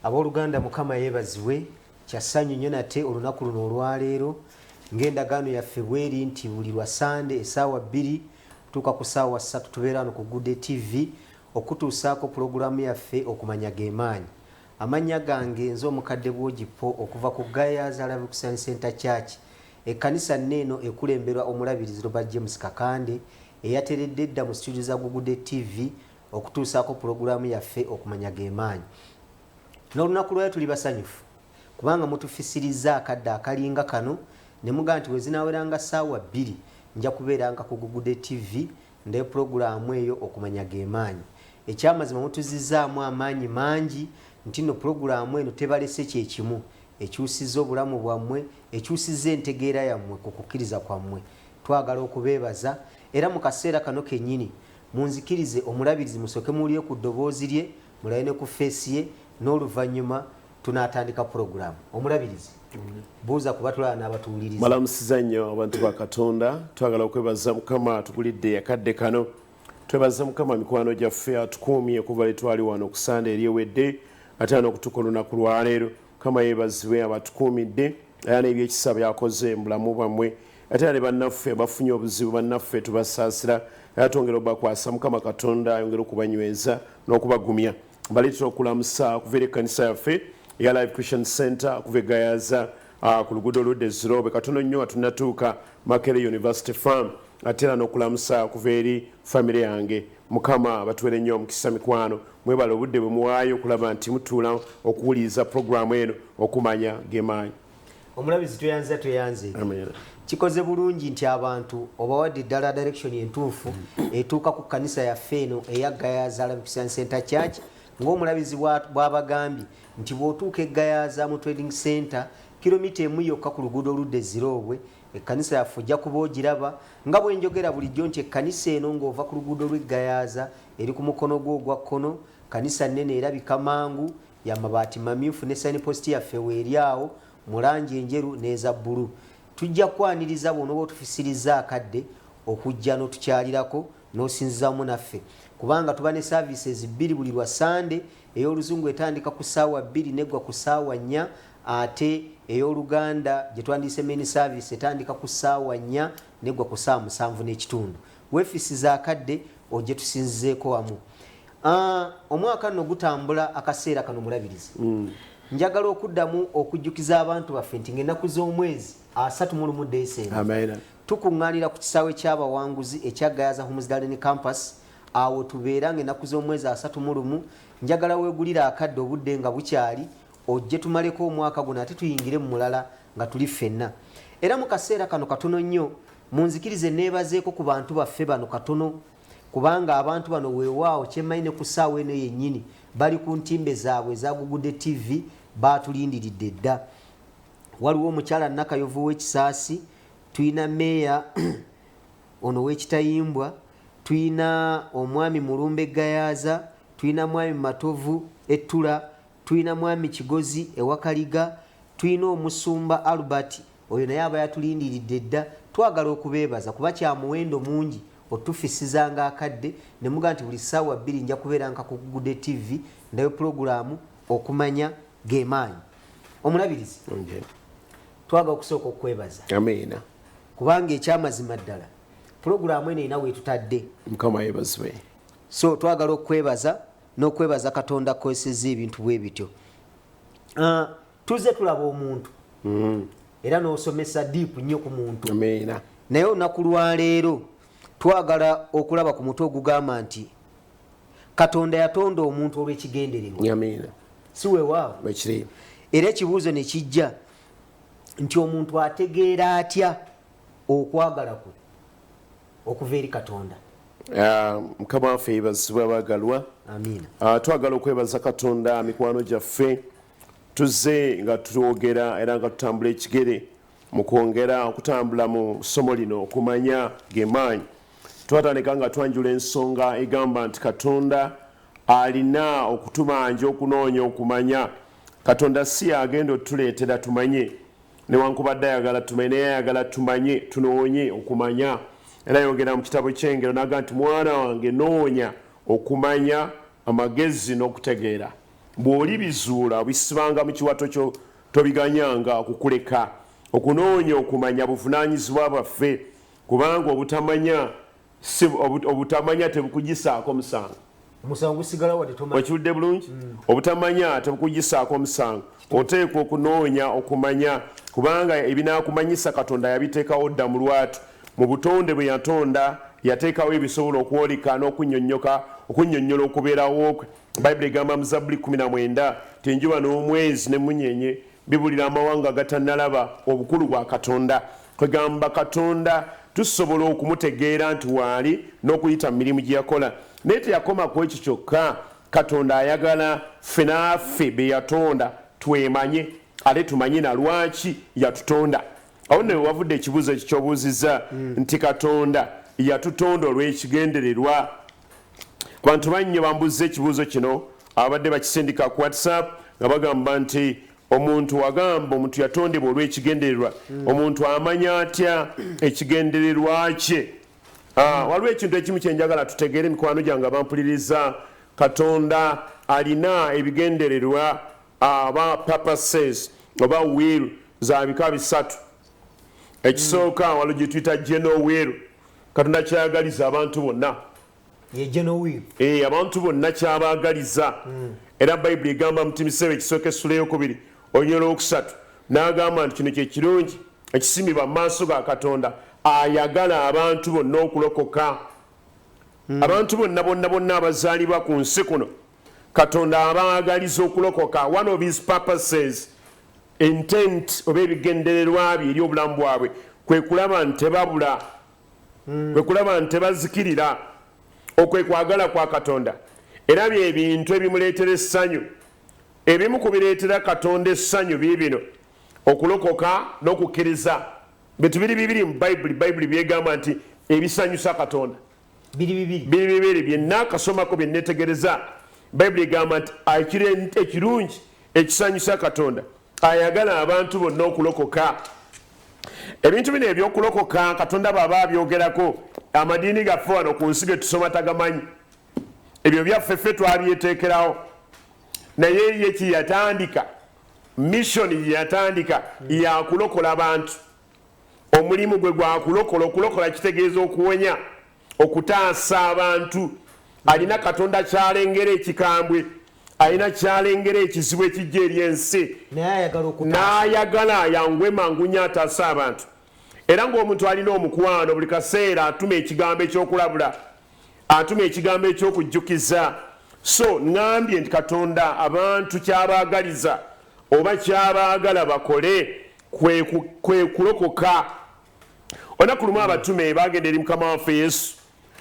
Abooluganda Mukama yeebazibwe kyassanyu nnyo nate olunaku luno olwaleero ng'endagaano yaffe bweri nti buli lwa Sande essaawa 2 tuuka ku ssaawa 3 tubeera wano ku Good TV okutuusaako pulogulaamu yaffe okumanya geemaanyi. Amannya gange nze omukadde bw'ogipo okuva ku Gayaza Live Christian Center Church, ekkanisa nneeno ekulemberwa omulabirizi Robert James Kakande eyateredde edda mu studio za Good TV okutuusaako pulogulaamu yaffe okumanya geemaanyi. N'olunaku lwayo tuli basanyufu kubanga mutufisiriza akadde akalinga kano ne mugaa nti wezinaaweranga ssaawa 2 nja kubeeranga ku Good TV nde pulogulaamu eyo okumanya geemaanyi. Ekyamazima mutuzizaamu amaanyi mangi nti no pulogulaamu eno tebalese kyekimu ekyusizza obulamu bwammwe, ekyusizza entegeera yammwe ku kukkiriza kwammwe. Twagala okubeebaza era mu kaseera kano kennyini munzikirize omulabirizi musooke muwulire ku ddoboozi lye mulabe ne ku feesi ye n'oluvannyuma tunaatandika pulogulaamu. Omulabirizi buuza kuba tulaba n'abatuwuliriza. Malamusiza nnyo abantu ba Katonda, twagala okwebaza Mukama atugulidde akadde kano. Twebaza Mukama mikwano gyaffe atukuumye okuva lwe twali wano ku Sande eryewedde ate n'okutuuka olunaku lwaleero. Mukama yeebazibwe abatukuumidde era n'ebyekisa byakoze mu bulamu bwammwe ate ne bannaffe bafunye obuzibu bannaffe tubasaasira era twongera obakwasa Mukama Katonda ayongera okubanyweza n'okubagumya. Mbaleetera okulamusa okuva eri ekkanisa yaffe eya Live Christian Center okuva e Gayaza ku luguudo oludda e Zirobe katono nnyo atunatuuka Makerere University Farm ate era n'okulamusa okuva eri famire yange. Mukama batuwere nnyo omukisa mikwano mwebala obudde bwe muwaayo okulaba nti mutuula okuwuliriza pulogulaamu eno okumanya geemaanyi. Omulabizi tweyanze kikoze bulungi nti abantu obawadde ddala direction entuufu etuuka ku kkanisa yaffe eno eya Gayaza Live Christian Center Church ng'omulabizi bw'abagambye nti bw'otuuka e Gayaza mu Trading Center kilomita emu yokka ku luguudo oludda e Ziroobwe ekkanisa yaffe ojja kuba ogiraba nga bwe njogera bulijjo nti ekkanisa eno ng'ova ku luguudo lw'e Gayaza eri ku mukono gwo ogwa kkono kkanisa nnene erabika mangu ya mabaati mamyufu ne signpost yaffe weeri awo mu langi enjeru n'eza bbulu. Tujja kwaniriza bw'onooba otufisiriza akadde okujja n'otukyalirako n'osinzizaamu naffe kubanga tuba ne services 2 buli lwa Sande ey'oluzungu etandika ku ssaawa 2 neggwa ku ssaawa 4 ate ey'oluganda gye twandiise main service etandika ku ssaawa 4 neggwa ku ssaawa 7:30. Weefisiza akadde ojje tusinzizeeko wamu. Omwaka nno gutambula akaseera kano mulabirizi. Njagala okuddamu okujjukiza abantu baffe nti ng'ennaku z'omwezi 31 Desemba Amen. Tukuŋŋaanira ku kisaawe ky'abawanguzi ekya Gayaza Homes Garden Campus awo tubeera ng'ennaku z'omwezi 31. Njagala weegulira akadde obudde nga bukyali ojje tumaleko omwaka guno ate tuyingire mu mulala nga tuli ffenna. Era mu kaseera kano katono nnyo munzikirize neebazeeko ku bantu baffe bano katono kubanga abantu bano weewaawo kyemmayine ku ssaawa eno yennyini bali ku ntimbe zaabwe eza Good TV baatulindiridde dda. Waliwo omukyala Nakayovu w'Ekisaasi, tuyina meeya ono w'Ekitayimbwa, tuyina omwami Mulumbe Gayaza, tuyina mwami Matovu Ettula, tuyina mwami Kigozi ewakaliga, tuyina omusumba Albert oyo naye aba yatulindiridde dda. Twagala okubeebaza kuba kya muwendo mungi otufisizanga akadde ne mugaa nti buli ssaawa 2 nja kubeeranga ku Good TV ndayo pulogulaamu okumanya geemaanyi. Omulabirizi twagala okusooka okwebaza kubanga ekyamazima ddala pulogulaamu eno erina weetutadde. Mukama yeebazibwe. So twagala okwebaza n'okwebaza Katonda akozesezza ebintu bwe bityo. Tuze tulaba omuntu era n'osomesa deep nnyo ku muntu. Naye olunaku lwaleero twagala okulaba ku mutwe ogugamba nti Katonda yatonda omuntu olw'ekigendererwa. Si weewaawo. Era ekibuuzo ne kijja nti omuntu ategeera atya okwagala kwe okuva eri Katonda. Mukama waffe yeebazibwe abaagalwa. Amiina. Twagala okwebaza Katonda mikwano gyaffe tuzze nga twogera era nga tutambula ekigere mu kwongera okutambula mu ssomo lino okumanya geemaanyi. Twatandika nga twanjula ensonga egamba nti Katonda alina okutubanja okunoonya okumanya. Katonda si agenda otuleetera tumanye newankubadde ayagala tumanye naye ayagala tumanye tunoonye okumanya. Era yogera mu kitabo ky'Engero n'agamba nti mwana wange noonya okumanya amagezi n'okutegeera. Bw'olibizuula obisibanga mu kiwato kyo tobiganyanga okukuleka. Okunoonya okumanya buvunaanyizibwa bwaffe, kubanga obutamanya tebukugisaako musango. Musango gusigala wadde tomanyi. Okiwulidde bulungi? Obutamanya tebukugisaako musango. Oteekwa okunoonya okumanya, kubanga ebinaakumanyisa Katonda yabiteekawo dda mu lwatu. Mu butonde bwe yatonda yateekawo ebisobola okwoleka n'okunnyonnyola okubeerawo kwe. Bayibuli egamba mu Zabbuli 19 ti enjuba n'omwezi n'emunyenye bibulira amawanga gatannalaba obukulu bwa Katonda. Kwegamba Katonda tusobola okumutegeera nti waali n'okuyita mu mirimu gye yakola. Naye teyakoma ku ekyo kyokka. Katonda ayagala ffe naffe be yatonda twemanye, ate tumanye na lwaki yatutonda. Awo ne wavudde ekibuuzo ekyobuuzizza nti Katonda yatutonda olw'ekigendererwa. Abantu bannyo bambuuza ekibuuzo kino abadde bakisindika ku WhatsApp nga bagamba nti omuntu yatondebwa olw'ekigendererwa. Omuntu amanya atya ekigendererwa kye? Waliwo ekintu ekimu kyenjagala tutegeere mikwano gyange abampuliriza. Katonda alina ebigendererwa aba purposes oba will za bika bisatu. Ekisooka waliwo gye tuyita general will. Katonda kyayagaliza abantu bonna. Abantu bonna kyabaagaliza. Era Bayibuli egamba mu Timoseewo ekisooka essula ey'okubiri olunyolo olwokusatu n'agamba nti kino kye kirungi ekisimibwa mu maaso ga Katonda, ayagala abantu bonna okulokoka. Abantu bonna abazaalibwa ku nsi kuno Katonda abaagaliza okulokoka. One of his purposes, intent oba ebigendererwa bye eri obulamu bwabwe kwe kulaba nti tebabula, kwe kulaba nti tebazikirira, okwe kwagala kwa Katonda. Era bye bintu ebimuleetera essanyu. Ebimu ku bireetera Katonda essanyu biibino: okulokoka n'okukkiriza. Bintu biri mu Bayibuli byegamba nti ebisanyusa Katonda. Biri byenna akasomako bye neetegereza. Bayibuli egamba nti ekirungi ekisanyusa Katonda ayagala abantu bonna okulokoka. Ebintu bino ebyokulokoka Katonda baba abyogerako, amadiini gaffe wano ku nsi ge tusoma tagamanyi. Ebyo byaffe ffe twabyeteekerawo. Naye ye kyeyatandika, mission gye yatandika yakulokola abantu. Omulimu gwe gwa kulokola. Okulokola kitegeeza okuwonya, okutaasa abantu. Alina Katonda kyalengera ekikambwe, alina kyalengera ekizibu ekijja eri ensi, n'ayagala yangwe mangunya ataasa abantu. Era ng'omuntu alina omukwano buli kaseera atuma ekigambo ekyokulabula, atuma ekigambo ekyokujjukiza. So ngambye nti Katonda abantu kyabaagaliza oba kyabaagala bakole kwe kulokoka. Olunaku lumu abatume bagenda eri Mukama waffe Yesu,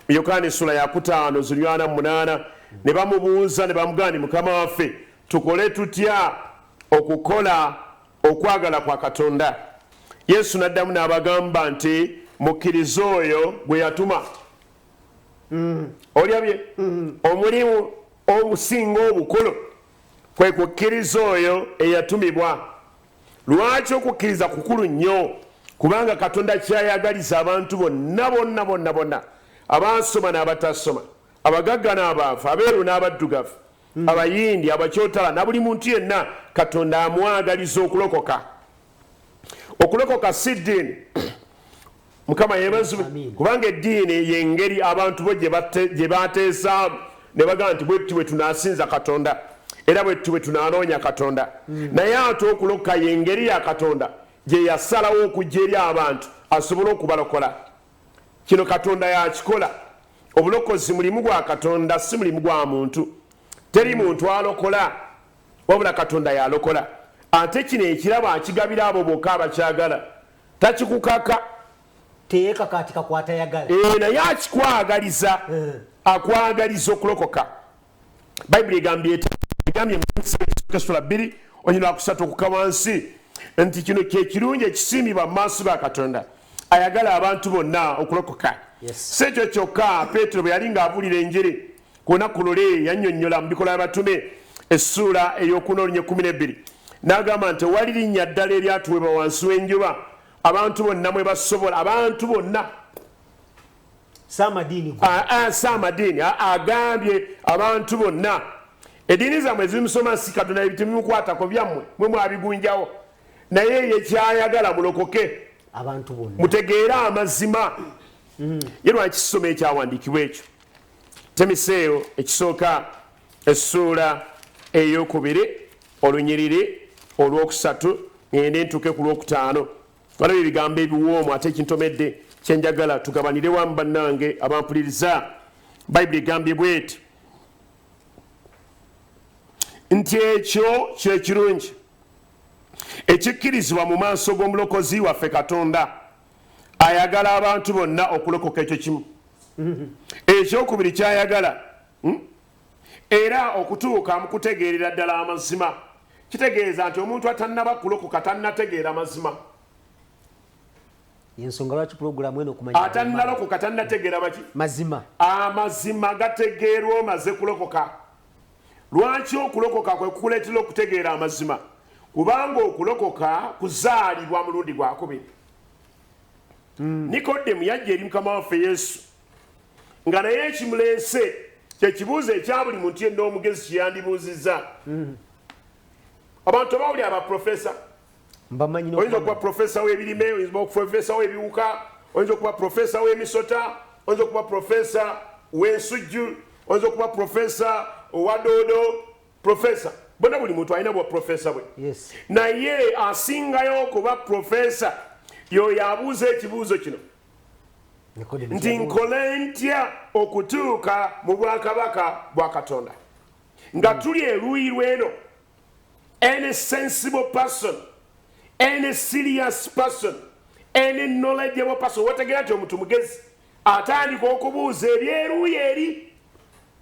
Yokaana essula ya 5:48, ne bamubuuza ne bamugamba, Mukama waffe, tukole tutya okukola okwagala kwa Katonda? Yesu n'addamu n'abagamba nti mukkirize oyo gwe yatuma. Olyabye omulimu omusinga obukulu kwe kukkiriza oyo eyatumibwa. Lwaki okukkiriza kukulu nnyo? Kubanga Katonda kyayagaliza abantu bonna, abasoma n'abatasoma, abagagga n'abaavu, abeeru n'abaddugavu, abayindi, abakyotala, na buli muntu yenna Katonda amwagaliza okulokoka. Okulokoka si ddiini. Mukama yeebazibwe, kubanga eddiini y'engeri abantu bo gye bateesaamu ne bagamba nti bwe tuti bwe tunaasinza Katonda era bwe tuti bwe tunanoonya Katonda. Naye ate okulokoka y'engeri ya Katonda gye yasalawo okujja eri abantu asobole okubalokola. Kino Katonda yakikola. Obulokozi mulimu gwa Katonda, si mulimu gwa muntu. Teri muntu alokola, wabula Katonda yalokola. Ate kino ekirabo akigabira abo bokka abakyagala. Takikukaka, teyeekakaatika kwatayagala. Naye akikwagaliza, akwagaliza okulokoka. Bayibuli egambye mu Essula 2:3 okuka wansi nti kino kye kirungi ekisiimibwa mu maaso ga Katonda, ayagala abantu bonna okulokoka. Si ekyo kyokka, Peetero bwe yali ng'abuulira enjiri ku lunaku luli yannyonnyola mu Bikola by'Abatume essula ey'okuna olunya 12 n'agamba nti wali linnya ddala eryatuweebwa wansi w'enjuba abantu bonna mwe basobola abantu bonna saamadiini agambye abantu bonna eddiini zammwe ezimusoma si Katonda ebitimukwatako byammwe mwe mwabigunjawo naye ye kyayagala mulokoke abantu bonna mutegeere amazima ye lwaki kisoma ekyawandiikibwa ekyo Timoseewo ekisooka essuula ey'okubiri olunyiriri olwokusatu ngende ntuuke ku lwokutaano waliwo ebigambo ebiwoomu ate ekintomedde kyenjagala tugabanire wamu bannange abampuliriza bayibuli egambye bweti nti ekyo kyekirungi ekikkirizibwa mu maaso g'omulokozi waffe Katonda ayagala abantu bonna okulokoka ekyo kimu ekyokubiri kyayagala era okutuuka mu kutegeerera ddala amazima kitegeeza nti omuntu atannaba kulokoka tannategeera mazima yensonga lwaki pulogulaamu eno okumanya atannalokoka tannategeera baki mazima amazima gategeerwa omaze kulokoka lwaki okulokoka kwe kukuleetera okutegeera amazima kubanga okulokoka kuzaalibwa mulundi gwakubiri Nikodemu yajja eri Mukama waffe Yesu nga naye ekimuleese kyekibuuzo ekya buli muntu yenna omugezi kyeyandibuuzizza abantu abawuli abaprofesa oyinza okuba profesa w'ebirime oyinza okuba profesa w'ebiwuka oyinza okuba profesa w'emisota oyinza okuba profesa w'ensujju oyinza okuba profesa owa doodo profesa bonna buli muntu alina bwa profesa bwe naye asingayo okuba profesa yoyo abuuza ekibuuzo kino nti nkole ntya okutuuka mu bwakabaka bwa Katonda nga tuli eruuyi lweno any sensible person any serious person any knowledgeable person wategeera nti omuntu mugezi atandika okubuuza ebyeruuyi eri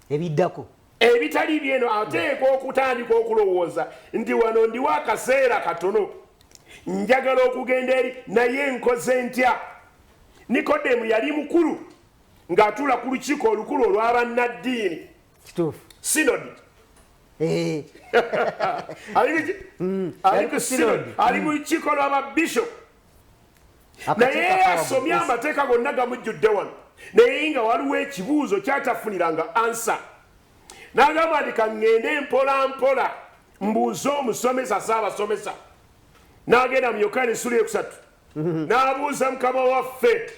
ebiddako ebitali byeno ateekwa okutandika okulowooza nti wano ndiwo akaseera katono njagala okugenda eri naye nkoze ntya Nikodemu yali mukulu ng'atuula ku lukiiko olukulu olw'abannaddiini sinodi ali mu lukiiko lw'ababishopu naye asomye amateeka gonna gamujjudde wano naye nga waliwo ekibuuzo kyatafuniranga ansa n'agamba nti kaŋŋende mpola mpola mbuuze omusomesa saabasomesa n'agenda mu Yokaana essula eyokusatu n'abuuza Mukama waffe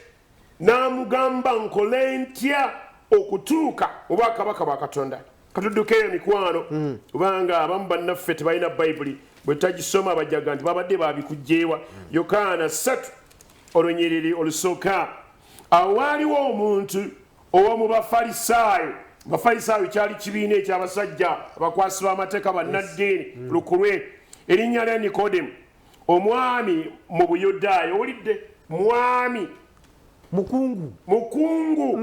n'amugamba nkole ntya okutuuka mu bwakabaka bwa Katonda katuddukeyo mikwano kubanga abamu bannaffe tebalina bayibuli bwe tutagisoma bajaga nti babadde babikugjeewa Yokaana 3 olunyiriri olusooka awo waaliwo omuntu ow'omu bafalisaayo kyali kibiina eky'abasajja abakwasi b'amateeka bannaddiini lukulwe erinnya lya Nikodemu omwami mu Buyudaaya owulidde mwami mukungu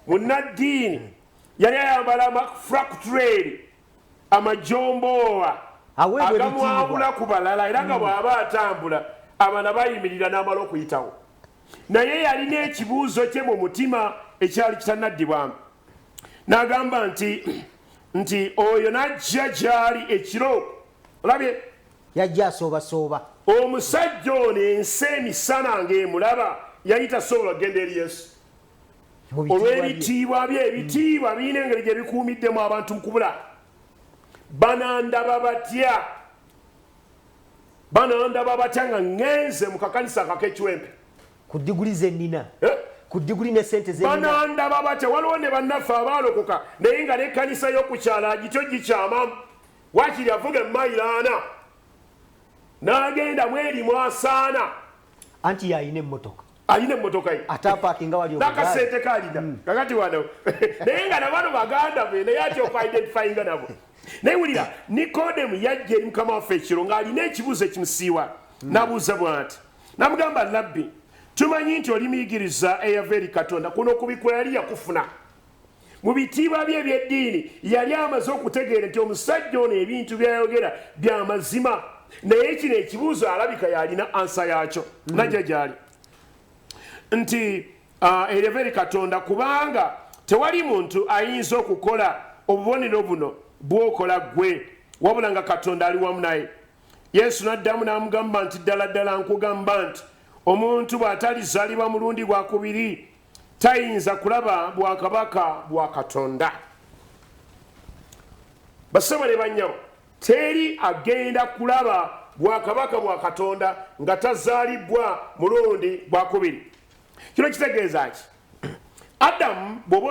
munnaddiini yali ayambala amafrakutureri amajomboowa agamwawula ku balala era nga bw'aba atambula abana bayimirira n'amala okuyitawo naye yalina ekibuuzo kye mu mutima ekyali kitannaddibwamu n'agamba nti oyo n'ajja gy'ali ekiro olabye yajja asoobasooba omusajja ono ensi emisana ng'emulaba yali tasobola kugenda eri Yesu olw'ebitiibwa bye ebitiibwa birina engeri gye bikuumiddemu abantu mu kubula banandaba batya nga ŋŋenze mu kakanisa kak'ekiwempe ku diguli zennina ku diguli ne sente zennina banandaba batya waliwo ne bannaffe abaalokoka naye nga n'ekkanisa y'okukyala agityo gikyamamu wakiri avuga emmayiro 4 n'agenda mwerimu asaana anti yalina emmotoka alina emmotoka ye atapaakinga wali nakasente kalina kakati wano naye nga nabano baganda be naye ati okwidentifyinga nabo naye wulira Nikodemu yajja eri Mukama waffe ekiro ng'alina ekibuuzo ekimusiiwa n'abuuza bw'ati n'amugamba labbi tumanyi nti oli muyigiriza eyava eri Katonda kuno kubikula yali yakufuna mu bitiibwa bye ebyeddiini yali amaze okutegeera nti omusajja ono ebintu byayogera bya mazima naye kino ekibuuzo alabika yalina ansa yakyo najja gyali nti ereva eri Katonda kubanga tewali muntu ayinza okukola obubonero buno bw'okola gwe wabula nga Katonda ali wamu naye Yesu n'addamu n'amugamba nti ddala ddala nkugamba nti omuntu bw'atalizaalibwa mulundi gwakubiri tayinza kulaba bwakabaka bwa Katonda. Basaba ne bannyabo, teri agenda kulaba bwakabaka bwa Katonda nga tazaalibwa mulundi gwakubiri. Kino kitegeeza ki? Adamu bw'oba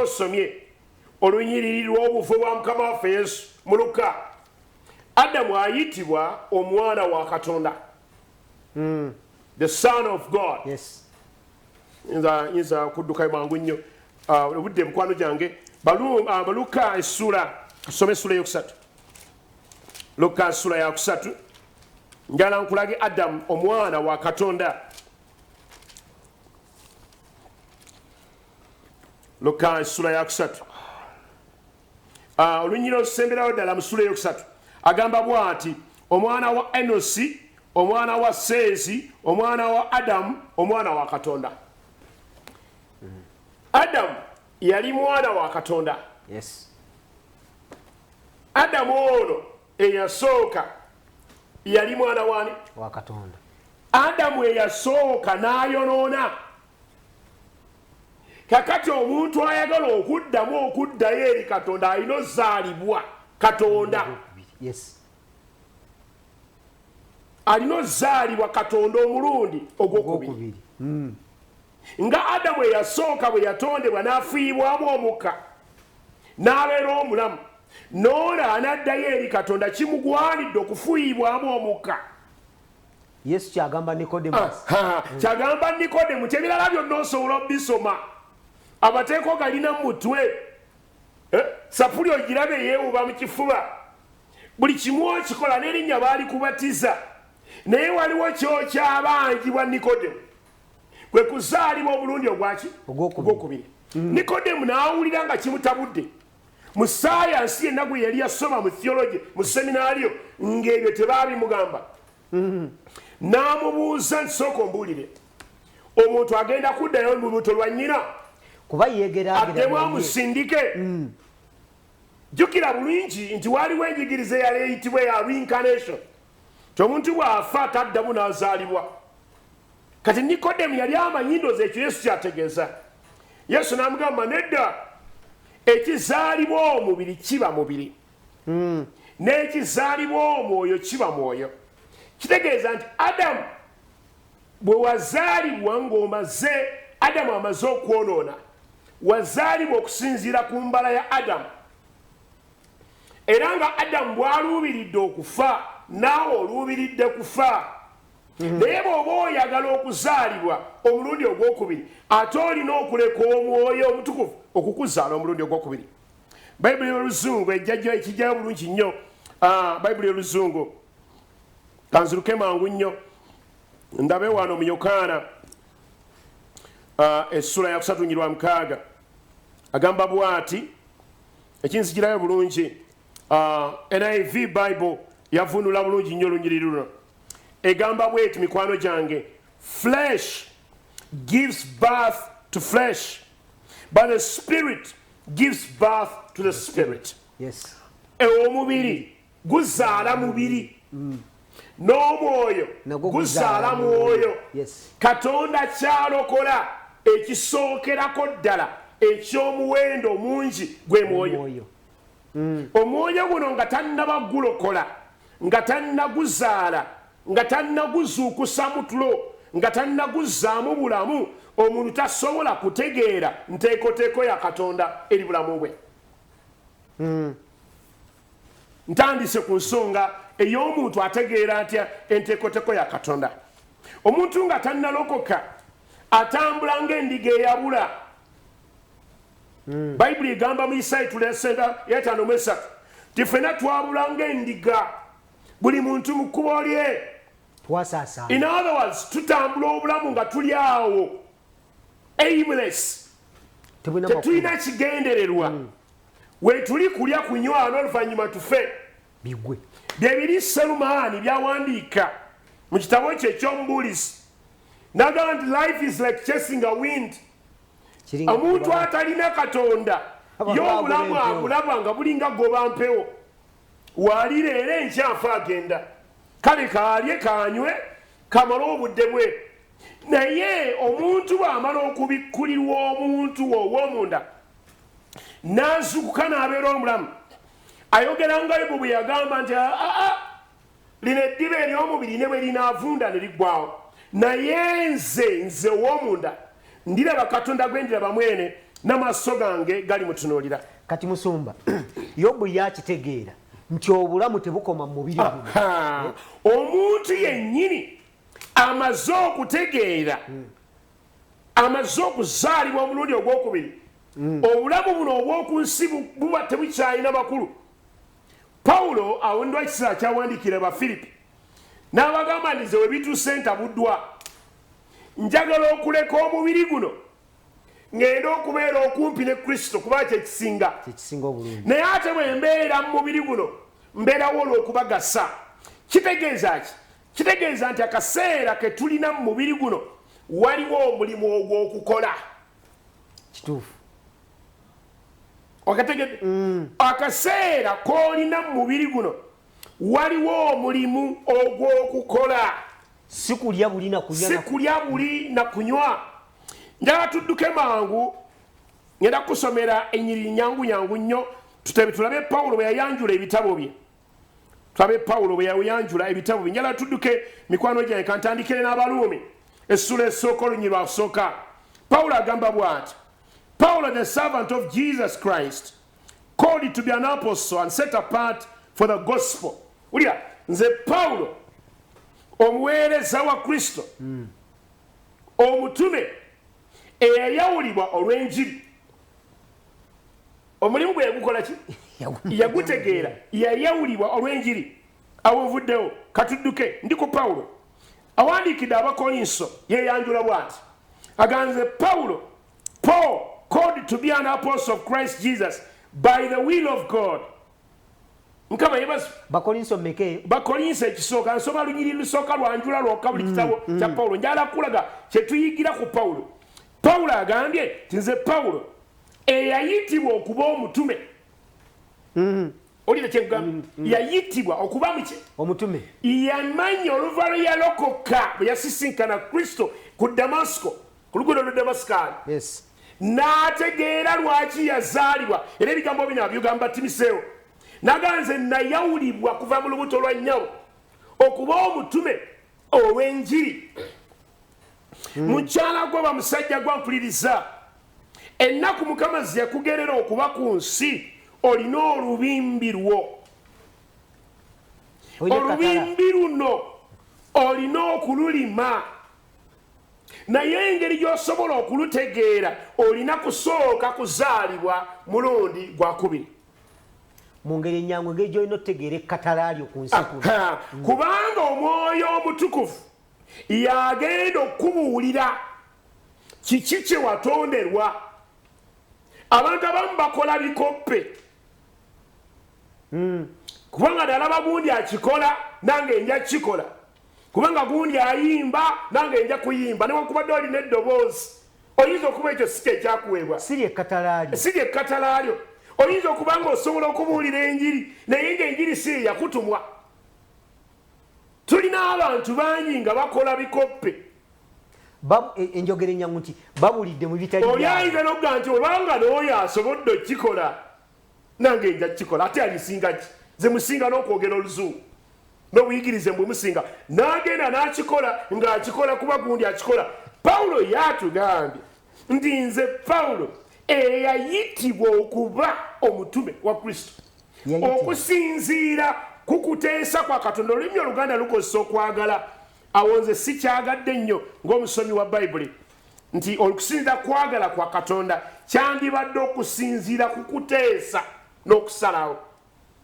osomye olunyiriri lw'obufu bwa Mukama waffe Yesu mu Luka, Adamu ayitibwa omwana wa Katonda, the son of God. Yes. Nza kudduka mangu nnyo obudde mukwano gyange. Luka essula, asome essula eyokusatu. Luka essula yakusatu njala nkulage Adamu omwana wa Katonda. Luka essula yakusatu olunyiriri olusemberayo ddala mu ssula eyokusatu agamba bw'ati: omwana wa Enosi, omwana wa Seezi, omwana wa Adamu, omwana wa Katonda. Adamu yali mwana wa Katonda. Yes. Adamu ono eyasooka yali mwana wani? Wa Katonda. Adamu eyasooka n'ayonoona. Kakati omuntu ayagala okuddamu okuddayo eri Katonda alina ozaalibwa Katonda. Yes. Alina ozaalibwa Katonda omulundi ogwokubiri. Nga Adamu eyasooka bwe yatondebwa n'afiibwamu omukka n'abeera omulamu, n'ono anaddayo eri Katonda kimugwanidde okufiibwamu omukka. Yesu kyagamba Nicodemus. Kyagamba Nikodemu, kyebirala byonna osobola obisoma. Amateeko galina mu mutwe. Sapuli ogirabe yeewuba mu kifuba. Buli kimu okikola n'erinnya baali kubatiza. Naye waliwo ky'abangi bwa Nikodemu. Kwe kuzaalibwa omulundi ogwaki? Ogwokubiri. Nikodemu n'awulira nga kimutabudde. Mu saayansi yenna gwe yali yasoma mu theology mu seminario ng'ebyo tebaabimugamba. N'amubuuza nti sooka ombuulire, omuntu agenda kuddayo mu lubuto lwa nnyina kuba yeegeraageranya addemu amusindike? Jjukira bulungi nti waliwo enjigiriza eyali eyitibwa ya reincarnation, ti omuntu bw'afa taddamu n'azaalibwa. Kati Nikodemu yali amanyi ndowooza ekyo Yesu kyategeeza. Yesu n'amugamba nedda, ekizaalibwa omubiri kiba mubiri, n'ekizaalibwa omwoyo kiba mwoyo. Kitegeeza nti Adamu bwe wazaalibwa ng'omaze, Adamu amaze okwonoona, wazaalibwa okusinziira ku mbala ya Adamu. Era nga Adamu bw'aluubiridde okufa, naawe oluubiridde kufa. Naye bw'oba oyagala okuzaalibwa omulundi ogwokubiri, ate olina okuleka omwoyo omutukuvu okukuzaala omulundi ogwokubiri. Bayibuli y'Oluzungu ekijjayo bulungi nnyo. Bayibuli y'Oluzungu kanziruke mangu nnyo ndabe wano mu Yokaana essula ya 3:6 agamba bw'ati, ekinzigirayo bulungi. NIV Bible yavunula bulungi nnyo olunyiriri luno. Egamba bw'eti, mikwano gyange, flesh gives birth to flesh, but the spirit gives birth to the spirit. Yes. Omubiri guzaala mubiri, n'omwoyo guzaala mwoyo. Yes. Katonda kyalokola ekisookerako ddala eky'omuwendo mungi gwe mwoyo. Omwoyo guno nga tannaba gulokola, nga tannaguzaala, nga tannaguzuukusa mu tulo, nga tannaguzaamu bulamu, omuntu tasobola kutegeera nteekoteeko ya Katonda eri bulamu bwe. Ntandise ku nsonga ey'omuntu ategeera atya enteekoteeko ya Katonda. Omuntu nga tannalokoka atambula ng'endiga eyabula. Bayibuli egamba mu Isaaya 5:3 ti ffenna twabula ng'endiga, buli muntu mu kkubo lye. Twasaasaana. In other words, tutambula obulamu nga tuli awo aimless, tetulina kigendererwa. Wetuli kulya kunywa n'oluvannyuma tufe. Bigwe. Bye biri Serumaani byawandiika mu kitabo kye eky'Omubuulizi. N'agamba nti life is like chasing a wind. Omuntu atalina Katonda y'obulamu abulaba nga bulinga goba mpewo. wali leero enkyafa agenda kale kalye kanywe kamala obudde bwe naye omuntu bw'amala okubikkulirwa omuntu ow'omunda n'azukuka n'abeera omulamu ayogera nga Yobu bwe yagamba nti lino eddiba ery'omubiri ne bwe linaavunda ne liggwawo naye nze ow'omunda ndiraba Katonda gwe ndiraba mwene n'amaaso gange gali mutunuulira. Kati Musumba Yobu yakitegeera nti obulamu tebukoma mu mubiri guno. Omuntu yennyini amaze okutegeera amaze okuzaalibwa omulundi ogwokubiri obulamu buno obw'oku nsi buba tebukyalina bakulu. Pawulo awundwa ekiseera kyawandiikira Bafiripi n'abagamba nti nze we bituuse ntabuddwa njagala okuleka omubiri guno ngenda okubeera okumpi ne Kristo kuba kyekisinga obulungi naye ate bwe mbeera mu mubiri guno mbeerawo olw'okubagasa. Kitegeeza ki? Kitegeeza nti akaseera ke tulina mu mubiri guno waliwo omulimu ogw'okukola. Kituufu. Wakategedde? Akaseera k'olina mu mubiri guno waliwo omulimu ogw'okukola. Si kulya buli na kunywa. Njagala tudduke mangu ngenda kusomera ennyiriri nyangu nnyo tulabe Pawulo bwe yayanjula ebitabo bye. Njagala tudduke mikwano gyange kantandikire n'Abaruumi essula esooka olunyiriri lwasooka. Pawulo agamba bw'ati, Paul, the servant of Jesus Christ, called to be an apostle and set apart for the gospel. Ulia, nze Paulo, omuweereza wa Kristo, omutume, eyayawulibwa olw'enjiri. Omulimu gwe yagukola ki? Yagutegeera, yayawulibwa olw'enjiri. Awovuddewo, katudduke, ndiko Paulo. Awandiikidde Abakolinso, yeyanjula bw'ati. Aganze Paulo, Paul, called to be an apostle of Christ Jesus by the will of God. Nkama yebazo. Bakolinso mmeke? Bakolinso ekisooka nsoma lunyiriri lusooka lwanjula lwokka buli kitabo kya Pawulo. Njala kulaga kye tuyigira ku Pawulo. Pawulo agambye nti nze Pawulo eyayitibwa okuba omutume. Olina kye nkugamba? Yayitibwa okuba muki? Omutume. Yamanya oluva lwe yalokoka bwe yasisinkana Kristo ku Damasiko, ku luguudo lwa Damasikaani. Yes. N'ategeera lwaki yazaalibwa era ebigambo bino byogamba Timoseewo naganze nayawulibwa kuva mu lubuto lwa nnyawo okuba omutume ow'enjiri mukyala gwe bamusajja gwampuliriza ennaku Mukama ze yakugerera okuba ku nsi olina olubimbi lwo olubimbi luno olina okululima naye engeri gy'osobola okulutegeera olina kusooka kuzaalibwa mulundi gwakubiri. Mu ngeri ennyangu engeri gy'olina okutegeera ekkatala lyo ku nsi kuno. Kubanga Omwoyo Omutukuvu yagenda okubuulira kiki kye watonderwa. Abantu abamu bakola bikoppe kubanga nalaba gundi akikola nange nja kikola. Kubanga gundi ayimba nange nja kuyimba newankubadde olina eddoboozi oyinza okuba ekyo si kyekyakuweebwa. Si ly'ekkatala lyo. Oyinza okuba nga osobola okubuulira enjiri naye ng'enjiri si yakutumwa. Tulina abantu bangi nga bakola bikoppe. Enjogera ennyangu nti babulidde mu bitali byabwe. Oli ayinza n'okugamba nti olwanga n'oyo asobodde okukikola nange nja kukikola ate alisinga ki? Nze musinga n'okwogera Oluzungu. N'obuyigirize mbwe musinga n'agenda n'akikola ng'akikola kuba gundi akikola. Pawulo yatugambye nti nze Pawulo eyayitibwa okuba omutume wa Kristo okusinziira ku kuteesa kwa Katonda. Olulimi Oluganda lukozesa okwagala awo nze sikyagadde nnyo ng'omusomi wa Bayibuli nti okusinziira kwagala kwa Katonda kyandibadde okusinziira ku kuteesa n'okusalawo.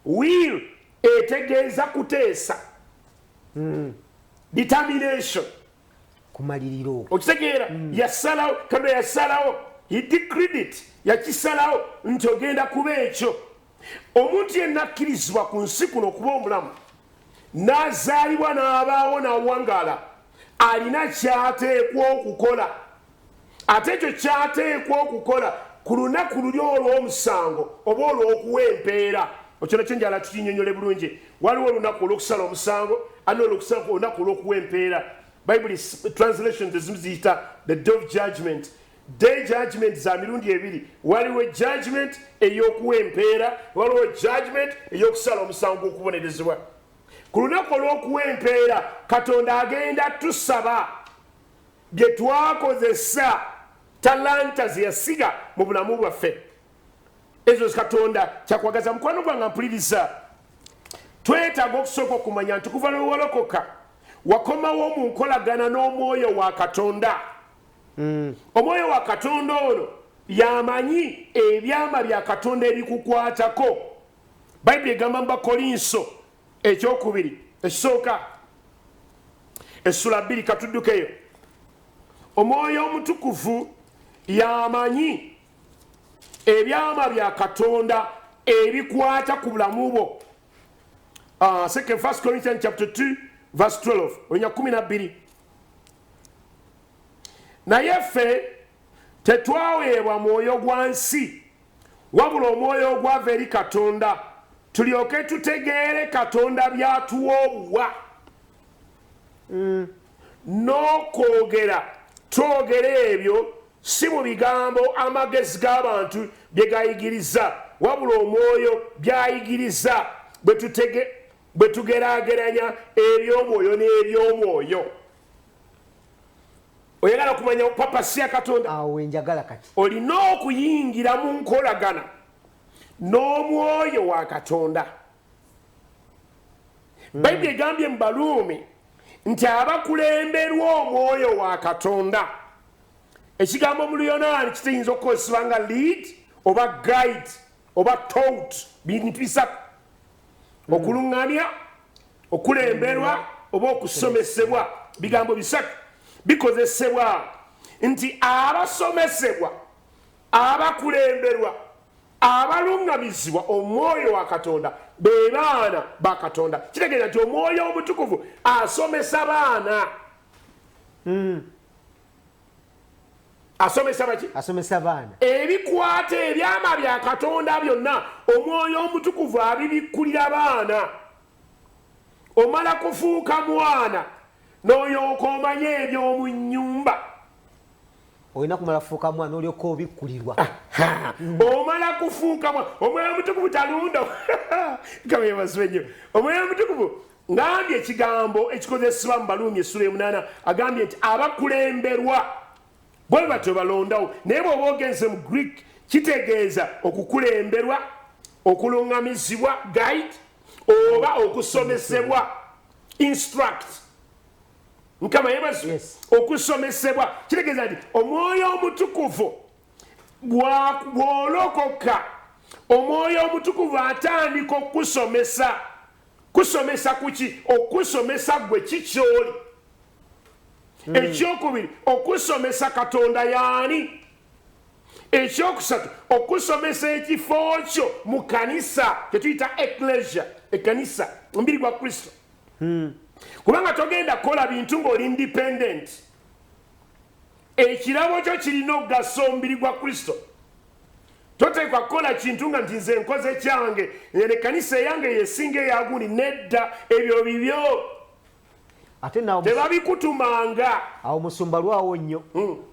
Will etegeeza kuteesa. Determination. Kumaliriro. Okitegeera yasalawo Katonda yasalawo he decreed it yakisalawo nti ogenda kuba ekyo. Omuntu yenna akkirizibwa ku nsi kuno okuba omulamu n'azaalibwa n'abaawo n'awangaala alina kyateekwa okukola. Ate ekyo kyateekwa okukola ku lunaku luli olw'omusango oba olw'okuwa empeera okino kyenjala tukinyonyole bulungi waliwo olunaku olwokusala omusango ate olunaku olwokuwa empeera bible translation ezimu ziyita the day of judgment day judgment za mirundi ebiri waliwo judgment ey'okuwa empeera waliwo judgment ey'okusala omusango gw'okubonerezebwa ku lunaku olw'okuwa empeera katonda agenda tusaba bye twakozesa talanta ze yasiga mu bulamu bwaffe ezo katonda kyakwagaza mukwano gwange mpuliriza twetaaga okusooka okumanya nti kuva lwe walokoka wakomawo mu nkolagana n'omwoyo wa katonda omwoyo wa katonda ono yamanyi ebyama bya katonda ebikukwatako bayibuli egamba mu bakolinso ekyokubiri ekisooka essula 2 katuddukeyo omwoyo omutukuvu yamanyi ebyama bya katonda ebikwata ku bulamu bwo 1 Corinthians chapter 2 verse 12 onya 12 naye ffe tetwaweebwa mwoyo gwa nsi wabula omwoyo ogwava eri katonda tulyoke tutegeere katonda byatuwa obuwa n'okwogera twogera ebyo si mu bigambo amagezi g'abantu bye gayigiriza wabula omwoyo byayigiriza bwe tugeraageranya eby'omwoyo n'eby'omwoyo oyagala okumanya papa si ya katonda awo enjagala kati olina okuyingira mu nkolagana n'omwoyo wa katonda bayibuli egambye mu baluumi nti abakulemberwa omwoyo wa katonda ekigambo mu luyonaani kitayinza okukozesebwa nga lead oba guide oba taught bintu bisatu okuluŋŋamya okulemberwa oba okusomesebwa bigambo bisatu bikozesebwa nti abasomesebwa abakulemberwa abaluŋŋamizibwa omwoyo wa katonda be baana ba katonda kitegeeza nti omwoyo omutukuvu asomesa baana asomesa baki asomesa baana ebikwata ebyama bya katonda byonna omwoyo omutukuvu abibikkulira baana omala kufuuka mwana n'olyoka omanye eby'omu nnyumba olina kumala kufuuka mwana olyoka obikkulirwa omala kufuuka mwana omwoyo omutukuvu talunda kamuyebazibwe nnyo omwoyo omutukuvu ngambye ekigambo ekikozesebwa mu baluumi essula 8 agambye nti abakulemberwa bwe batyo balondawo naye bw'oba ogenze mu greek kitegeeza okukulemberwa okuluŋŋamizibwa guide oba okusomesebwa instruct nkama yebazo okusomesebwa kitegeeza nti omwoyo omutukuvu bw'olokoka omwoyo omutukuvu atandika okusomesa kusomesa kuki okusomesa gwe kikyoli ekyokubiri okusomesa katonda yaani ekyokusatu okusomesa ekifo kyo mu kanisa kyetuyita ecclesia ekanisa omubiri gwa kristo kubanga togenda kukola bintu ng'oli independent ekirabo kyo kirina okugasa omubiri gwa kristo toteekwa kukola kintu nga nti nze nkoze kyange ekanisa eyange yesinga eyagundi nedda ebyo bibyo ate nawo tebabikutumanga awo musumba lwawo nnyo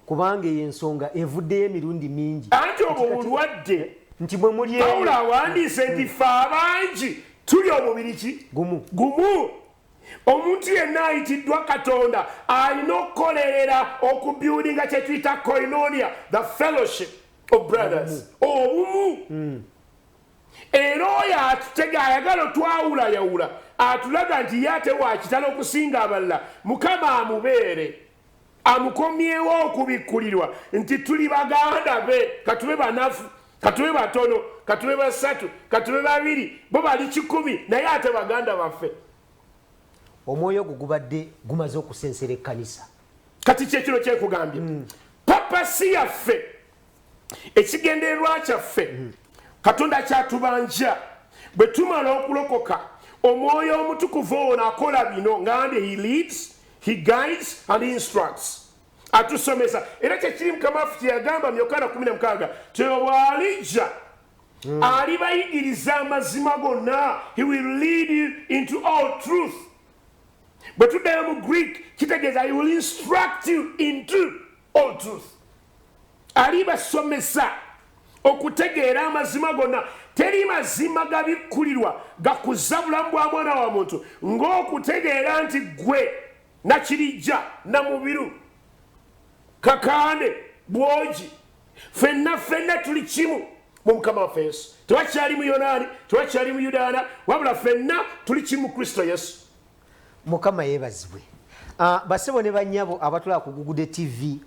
kubanga eyo ensonga evuddeyo emirundi mingi anti obwo bulwadde nti bwe muli pawulo awandiise nti ffe abangi tuli omubiri ki gumu omuntu yenna ayitiddwa katonda alina okukolerera okubyulinga kyetuyita koinonia the fellowship of brothers obumu era oyo atutega ayagala otwawulayawula atulaga nti ye ate wakitala okusinga abalala mukama amubeere amukomyewo okubikkulirwa nti tuli baganda be katube banafu katube batono katube basatu katube babiri bo bali 100 naye ate baganda baffe omwoyo ogwo gubadde gumaze okusensera ekkanisa kati kyekiro kyekugambye papa si yaffe ekigendererwa kyaffe katonda kyatubanja bwe tumala okulokoka omwoyo omutukuvu ono akola bino ngambye he leads he guides and he instructs atusomesa era kyekiri mukama waffe kyeyagamba mu Yokaana 16 tebwalijja alibayigiriza amazima gonna. He will lead you into all truth. Bwe tuddayo mu Greek kitegeeza he will instruct you into all truth. Alibasomesa okutegeera amazima gonna. Teri mazima gabikkulirwa gakuza bulamu bwa mwana wa muntu ng'okutegeera nti gwe nakirijja namubiru kakande bwogi ffenna tuli kimu mu Mukama waffe Yesu. Tewakyali mu Yonaani, tewakyali mu Yudaana, wabula ffenna tuli kimu mu Kristo Yesu. Mukama yeebazibwe. Basebo ne bannyabo abatulaba ku Gugude TV,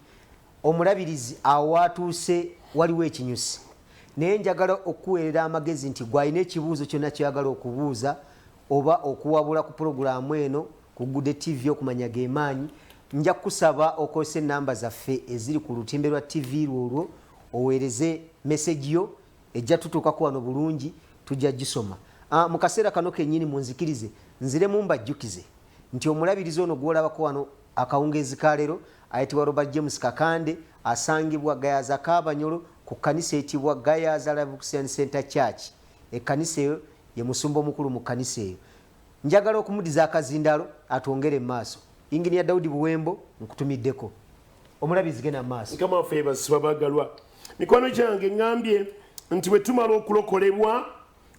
omulabirizi awaatuuse waliwo ekinyusi. Naye njagala okuweerera amagezi nti gwalina ekibuuzo kyonna kyagala okubuuza oba okuwabula ku pulogulaamu eno ku Gugude TV okumanya geemaanyi, nja kusaba okozesa ennamba zaffe eziri ku lutimbe lwa TV lwolwo oweereze meseji yo ejja tutuukako wano bulungi tujja gisoma. Mu kaseera kano kennyini munzikirize nziremu mbajjukize nti omulabirizi ono gwolabako wano akawungeezi ka leero ayitibwa Robert James Kakande, asangibwa Gayaza Kabanyolo ku kkanisa eyitibwa Gayaza Life Christian Center Church. Ekkanisa eyo ye musumba omukulu mu kkanisa eyo. Njagala okumudiza akazindalo atwongere mu maaso. Inginia Daudi Buwembo nkutumiddeko. Omulabirizi gena mu maaso. Mukama waffe yeebazibwe bagalwa. Mikwano gyange ngambye nti bwe tumala okulokolebwa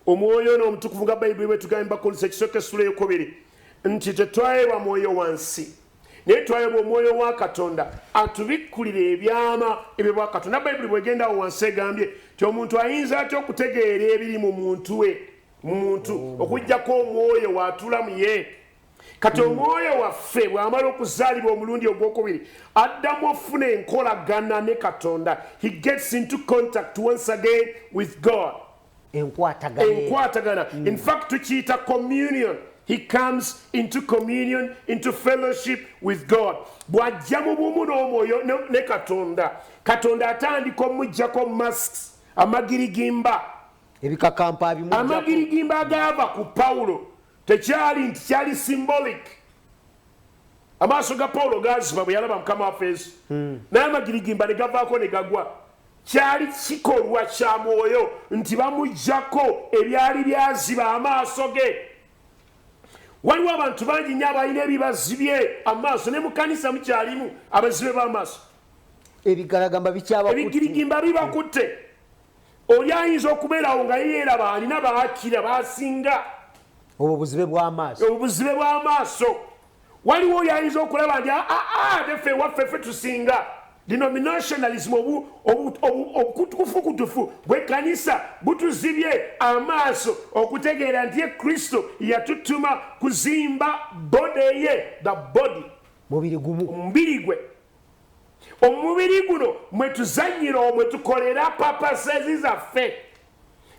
omwoyo n'omutukuvu nga Bayibuli bwe tugamba Kolose ekisooka essula eyokubiri nti tetwayeebwa mwoyo wansi naye twayeebwa omwoyo wa Katonda atubikkulira ebyama ebyo bwa Katonda. Bayibuli bwegendawo wansi egambye ti omuntu ayinza atya okutegeera ebiri mu muntu we okuggyako omwoyo waatulamu ye. Kati omwoyo waffe bw'amala okuzaalibwa omulundi ogwokubiri addamu ofuna enkolagana ne Katonda. He gets into contact once again with God. Enkwatagana. In fact, tukiyita communion. He comes into communion, into fellowship with God. Bw'ajja mu bumu n'omwoyo ne Katonda. Katonda atandika omuggyako masks, amagirigimba. Ebikakampa abimuggyako. Amagirigimba agaava ku Pawulo tekyali nti kyali symbolic. Amaaso ga Pawulo gaziba bwe yalaba Mukama waffe Yesu. Naye amagirigimba ne gavaako ne gagwa. Kyali kikolwa kya mwoyo nti bamuggyako ebyali byaziba amaaso ge. Waliwo abantu bangi nnyo abalina ebibazibye amaaso ne mu kkanisa mukyalimu abazibe b'amaaso. Ebigalagamba bikyabakutte. Ebigirigimba bibakutte. Oli ayinza okubeerawo nga yeeraba alina baakira baasinga. Obuzibe bw'amaaso. Waliwo oyo ayinza okulaba nti ffe waffe ffe tusinga. Denominationalism obukutufu bw'ekkanisa butuzibye amaaso okutegeera nti ye Kristo yatutuma kuzimba bode ye, the body, omubiri gwe. Omubiri guno mwe tuzannyira mwe tukolera papasezi zaffe,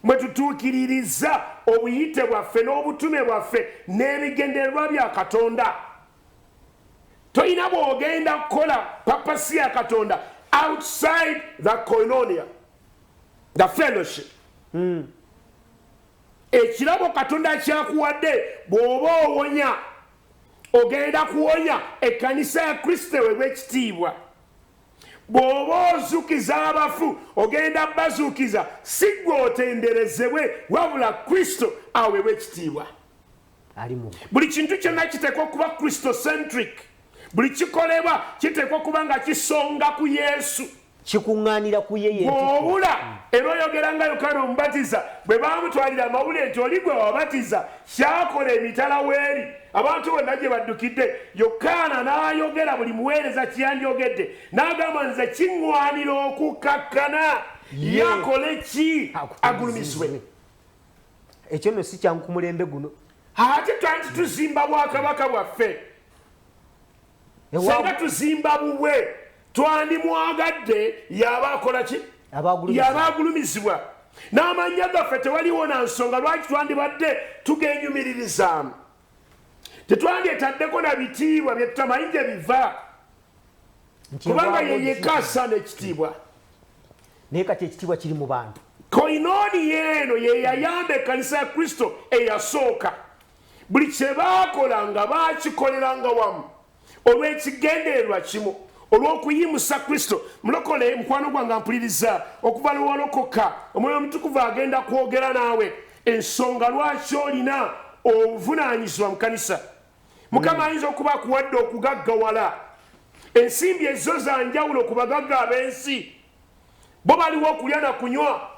mwe tutuukiririza obuyite bwaffe n'obutume bwaffe n'ebigendererwa bya Katonda. Toyina bw'ogenda kukola papasi ya Katonda outside the koinonia, the fellowship. Ekirabo Katonda kyakuwadde bw'oba owonya ogenda kuwonya ekkanisa ya Kristo ew'ekitiibwa. Bw'oba ozuukiza abafu ogenda bazuukiza si gwe otenderezebwe wabula Kristo aweebwa ekitiibwa. Buli kintu kyonna kiteekwa okuba Christocentric. Buli kikolebwa kiteekwa kuba nga kisonga ku Yesu, kikuŋŋaanira ku ye. Bw'obula era oyogera nga Yokaana Omubatiza bwe baamutwalira amawulire nti oli gwe wabatiza kyakola emitala w'eri, abantu bonna gye baddukidde. Yokaana n'ayogera buli muweereza kiyandyogedde n'agamba nze kiŋŋwanira okukakkana yakole ki agulumisibwe. Ekyo nno si kyangu ku mulembe guno. Ate twanti tuzimba bwakabaka bwaffe. Senga tuzimba bubwe twandimwagadde yaba akola ki? Yaba agulumizibwa. N'amannya gaffe tewaliwo na nsonga lwaki twandibadde tugenyumiririzaamu. Tetwandyetaddeko na bitiibwa bye tutamanyi gye biva. Kubanga ye yekka asaana ekitiibwa. Naye kati ekitiibwa kiri mu bantu. Koinonia eno ye yayamba ekkanisa ya Kristo eyasooka. Buli kye baakolanga baakikoleranga wamu olw'ekigendererwa kimu, olw'okuyimusa Kristo. Mulokole mukwano gwange mpuliriza okuva lwewalokoka Omwoyo Omutukuvu agenda kwogera naawe ensonga lwaki olina obuvunaanyizibwa mu kanisa. Mukama ayinza okuba akuwadde okugaggawala ensimbi ezo za njawulo ku bagagga ab'ensi. Bo baliwo okulya na kunywa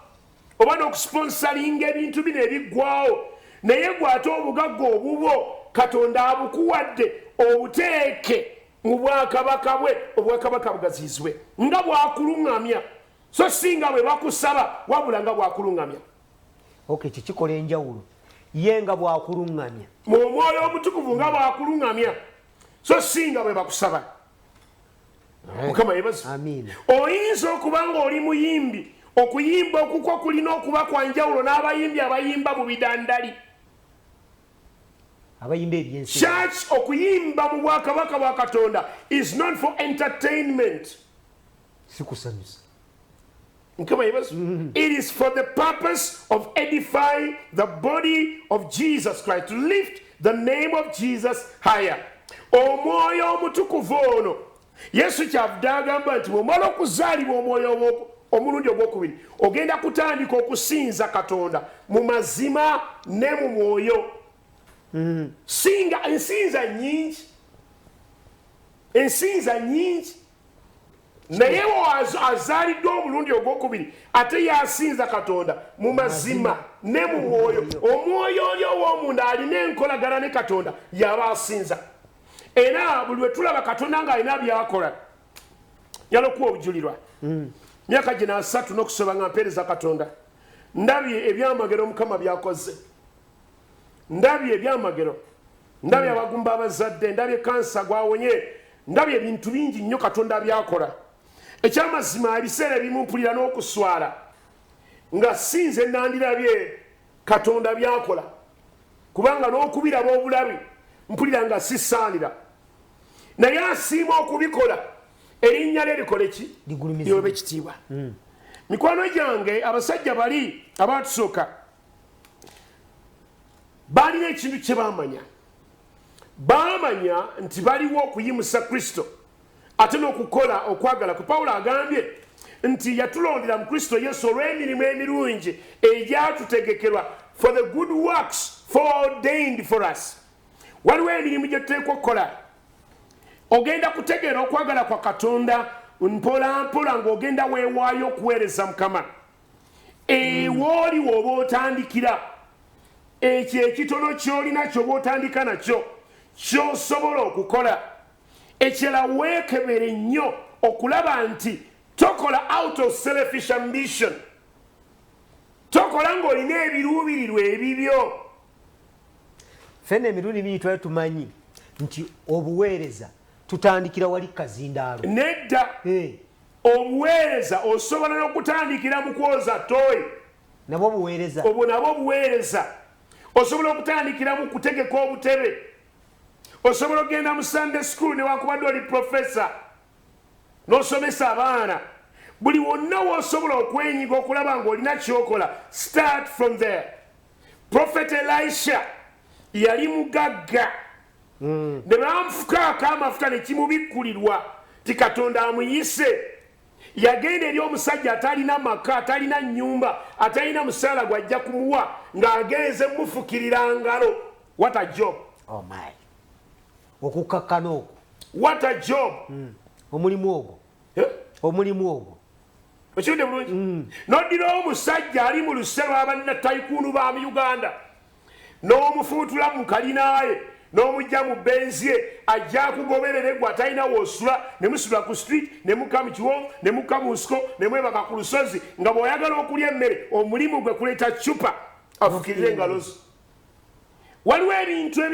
oba n'okusponsalinga ebintu bino ebiggwawo, naye gw'ate obugagga obubwo Katonda abukuwadde obuteeke mu bwakabaka bwe, obwakabaka bugazizibwe nga bwakuluŋŋamya, so singa bwe bakusaba wabula nga bwakuluŋŋamya. Okay, kikola enjawulo ye nga bwakuluŋŋamya mu Omwoyo Omutukuvu nga bwakuluŋŋamya, so singa bwe bakusaba. Mukama yebazi. Amiina. Oyinza okuba ng'oli muyimbi, okuyimba okukwo kulina okuba kwa njawulo n'abayimbi abayimba mu bidandali. Abayimba ebyensi. Church okuyimba mu bwakabaka bwa Katonda is not for entertainment. Sikusanyusa. Mukama yebazi. It is for the purpose of edifying the body of Jesus Christ, to lift the name of Jesus higher. Omwoyo Omutukuvu ono Yesu kyavudde agamba nti bw'omala okuzaalibwa omwoyo omulundi ogwokubiri ogenda kutandika okusinza Katonda mu mazima ne mu mwoyo. Singa ensinza nyingi naye azaaliddwa omulundi ogwokubiri ate yasinza Katonda mu mazima ne mu mwoyo. Omwoyo oli ow'omunda alina enkolagana ne Katonda yaba asinza. Era buli lwe tulaba Katonda ng'alina byakola yala okuwa obujulirwa. Myaka gino 3 n'okusoba nga mpeereza Katonda, ndabye ebyamagero Mukama byakoze. Ndabye ebyamagero, ndabye abagumba abazadde, ndabye kansa gwawonye, ndabye ebintu bingi nnyo Katonda byakola. Ekyamazima ebiseera ebimu mpulira n'okuswala nga sinze nandirabye Katonda byakola, kubanga n'okubiraba obulabi mpulira nga sisaanira, naye asiima okubikola erinnya lye likole ki? Liwe ekitiibwa. Mikwano gyange, abasajja bali abatusooka balina ekintu kye baamanya. Baamanya nti baliwo okuyimusa Kristo ate n'okukola okwagala kwe. Pawulo agambye nti yatulondera mu Kristo Yesu olw'emirimu emirungi egyatutegekerwa, for the good works foreordained for us. Waliwo emirimu gye tuteekwa okukola. Ogenda kutegeera okwagala kwa Katonda mpola mpola ng'ogenda weewaayo okuweereza Mukama. Ewooli w'oba otandikira, ekyo ekitono ky'olina ky'oba otandika nakyo ky'osobola okukola. Ekirala weekebere nnyo okulaba nti tokola out of selfish ambition. Tokola ng'olina ebiruubirirwa ebibyo. Fene emirundi mingi twali tumanyi nti obuweereza tutandikira wali kazindaalo. Nedda. Obuweereza osobola n'okutandikira mu kwoza ttooyi. Nabwo buweereza. Obwo nabwo buweereza. Osobola okutandikira mu kutegeka obutebe. Osobola okgenda mu Sunday school newankubadde oli professor n'osomesa abaana. Buli wonna w'osobola okwenyiga okulaba ng'olina ky'okola. Start from there. Prophet Elisha yali mugagga. Ne bamufukaako amafuta ne kimubikkulirwa ti Katonda amuyise. Yagenda eri omusajja atalina maka, atalina nnyumba, atalina musaala gw'ajja kumuwa ng'agenze mufukirira ngalo. What a job. Oh my. Okukakkana okwo. What a job. Omulimu ogwo. Omulimu ogwo. Okiwudde bulungi? N'oddira omusajja ali mu luse lw'abanna tayikuunu ba mu Uganda, n'omufuutula mu kalinaaye, n'omujja mu benzi ye, ajja akugoberere gwe atalina w'osula, ne musula ku street, ne muka mu kiwonvu, ne muka mu nsiko, ne mwebaka ku lusozi, nga bw'oyagala okulya emmere omulimu gwe kuleeta cupa afukirire engalo zo. Waliwo ebintu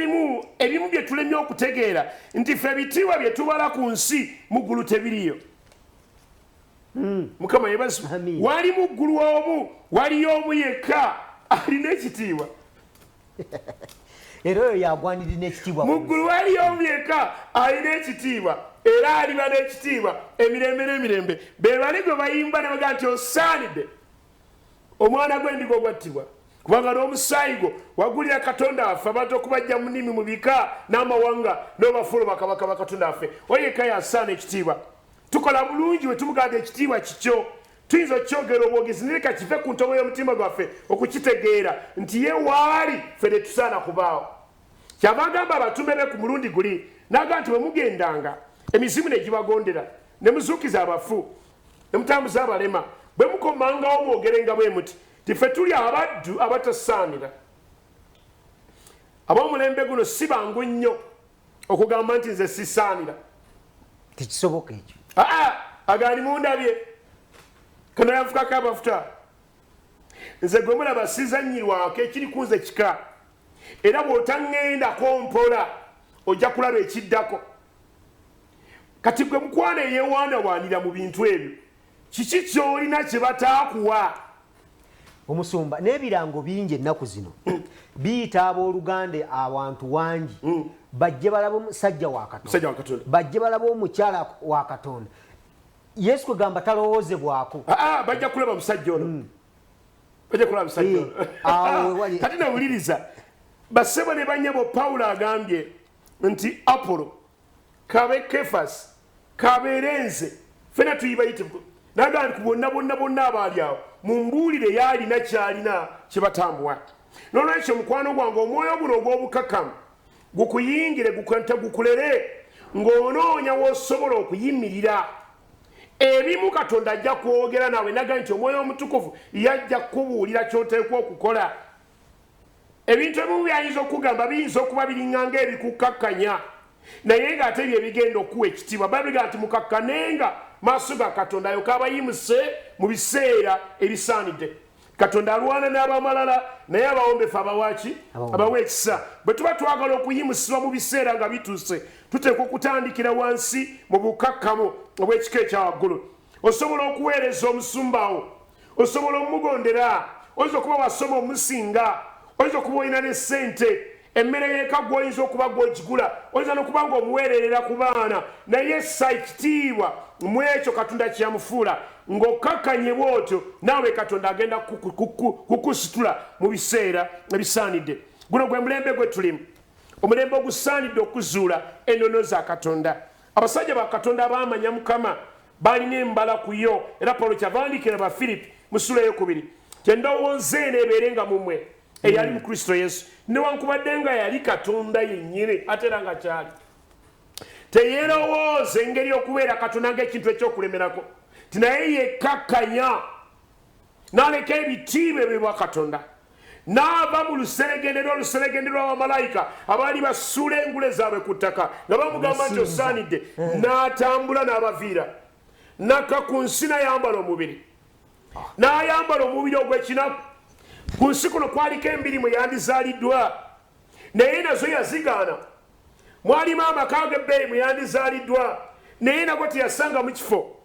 ebimu bye tulemye okutegeera nti ffe ebitiibwa bye tubala ku nsi mu ggulu tebiriyo. Mukama yebazi. Wali mu ggulu omu waliyo omu yekka alina ekitiibwa. Era oyo yagwanirira n'ekitiibwa. Mu ggulu waliyo omu yekka alina ekitiibwa era aliba n'ekitiibwa emirembe n'emirembe. Be bali gwe bayimba ne bagaa nti osaanidde omwana gw'endiga ogwattibwa, kubanga n'omusaayi gwo wagulira Katonda waffe abantu okubajja mu nnimi mu bika n'amawanga n'obafuula bakabaka ba Katonda waffe. Oyo yekka yasaana ekitiibwa. tukola bulungi we tumuganda ekitiibwa kikyo tuyinza okyogera obwogezi nireka kive ku ntobo y'omutima gwaffe okukitegeera nti ye waali ffe ne tusaana kubaawo kyava agamba abatume be ku mulundi guli n'agamba nti bwe mugendanga emizimu ne gibagondera ne muzuukiza abafu ne mutambuza abalema bwe mukomangawo mwogerenga bwe muti ti ffe tuli abaddu abatasaanira ab'omulembe guno si bangu nnyo okugamba nti nze sisaanira tekisoboka ekyo agandi mundabye kano yanfukako amafuta nze gwe mulaba sizanyirwako ekiri kunze kika era bw'otaŋŋendako mpola ojja kulaba ekiddako kati gwe mukwana eyewaanawaanira mu bintu ebyo kiki ky'olina kye bataakuwa omusumba n'ebirango bingi ennaku zino biyita abooluganda abantu wangi bajje balaba omusajja wa Katonda bajje balaba omukyala wa Katonda Yesu kwegamba talowoozebwako bajja kulaba musajja ono bajja kulaba musajja ono kati nawuliriza basebo ne banyabo Pawulo agambye nti Apolo kabe Kefasi kabeere nze fena tuyibayite nagamba nti bonna abaali awo mumbuulire yaalina kyalina kye batambuwa n'olwekyo mukwano gwange omwoyo guno ogw'obukakamu gukuyingire gukulere ng'onoonya w'osobola okuyimirira ebimu Katonda ajja kwogera nawe nagamba nti omwoyo omutukuvu yajja kukubuulira ky'oteekwa okukola ebintu ebimu byayinza okugamba biyinza okuba biriŋŋanga ebikukakkanya naye ng'ate bye bigenda okuwa ekitiibwa babigamba nti mukakkanenga maaso ga Katonda ayo kabayimuse mu biseera ebisaanidde Katonda alwana n'abamalala naye abawombefu abawaki abawa ekisa bwe tuba twagala okuyimusibwa mu biseera nga bituuse tuteekwa okutandikira wansi mu bukakkamu obw'ekika ekya waggulu osobola okuweereza omusumbawo osobola omugondera oyinza okuba wasoma omusinga oyinza okuba olina n'essente emmere y'eka gw'oyinza okuba gw'ogigula oyinza n'okuba ng'omuweererera ku baana naye ssa ekitiibwa mu ekyo Katonda kyeyamufuula ng'okkakkanye bw'otyo naawe Katonda agenda kukusitula mu biseera ebisaanidde guno gwe mulembe gwe tulimu omulembe ogusaanidde okuzuula ennono za Katonda abasajja ba Katonda abaamanya Mukama balina embala ku yo era Pawulo kyavaandikira Bafiripi mu ssula ey'okubiri kyendowooza eno ebeerenga mu mmwe eyali mu Kristo Yesu newankubadde nga yali Katonda yennyini ate era nga kyali teyeerowooza engeri okubeera Katonda ng'ekintu ekyokulemerako ti naye yekkakkanya n'aleka ebitiibwa ebyo bwa Katonda n'ava mu oluseregendero lw'abamalayika abaali basuula engule zaabwe ku ttaka nga bamugamba nti osaanidde n'atambula n'abaviira nakka ku nsi n'ayambala omubiri n'ayambala omubiri ogw'ekinaku ku nsi kuno kwaliko emirimu yandizaaliddwa naye nazo yazigaana mwalimu amaka g'ebbeeyi mu yandizaaliddwa naye nagwo teyasanga mu kifo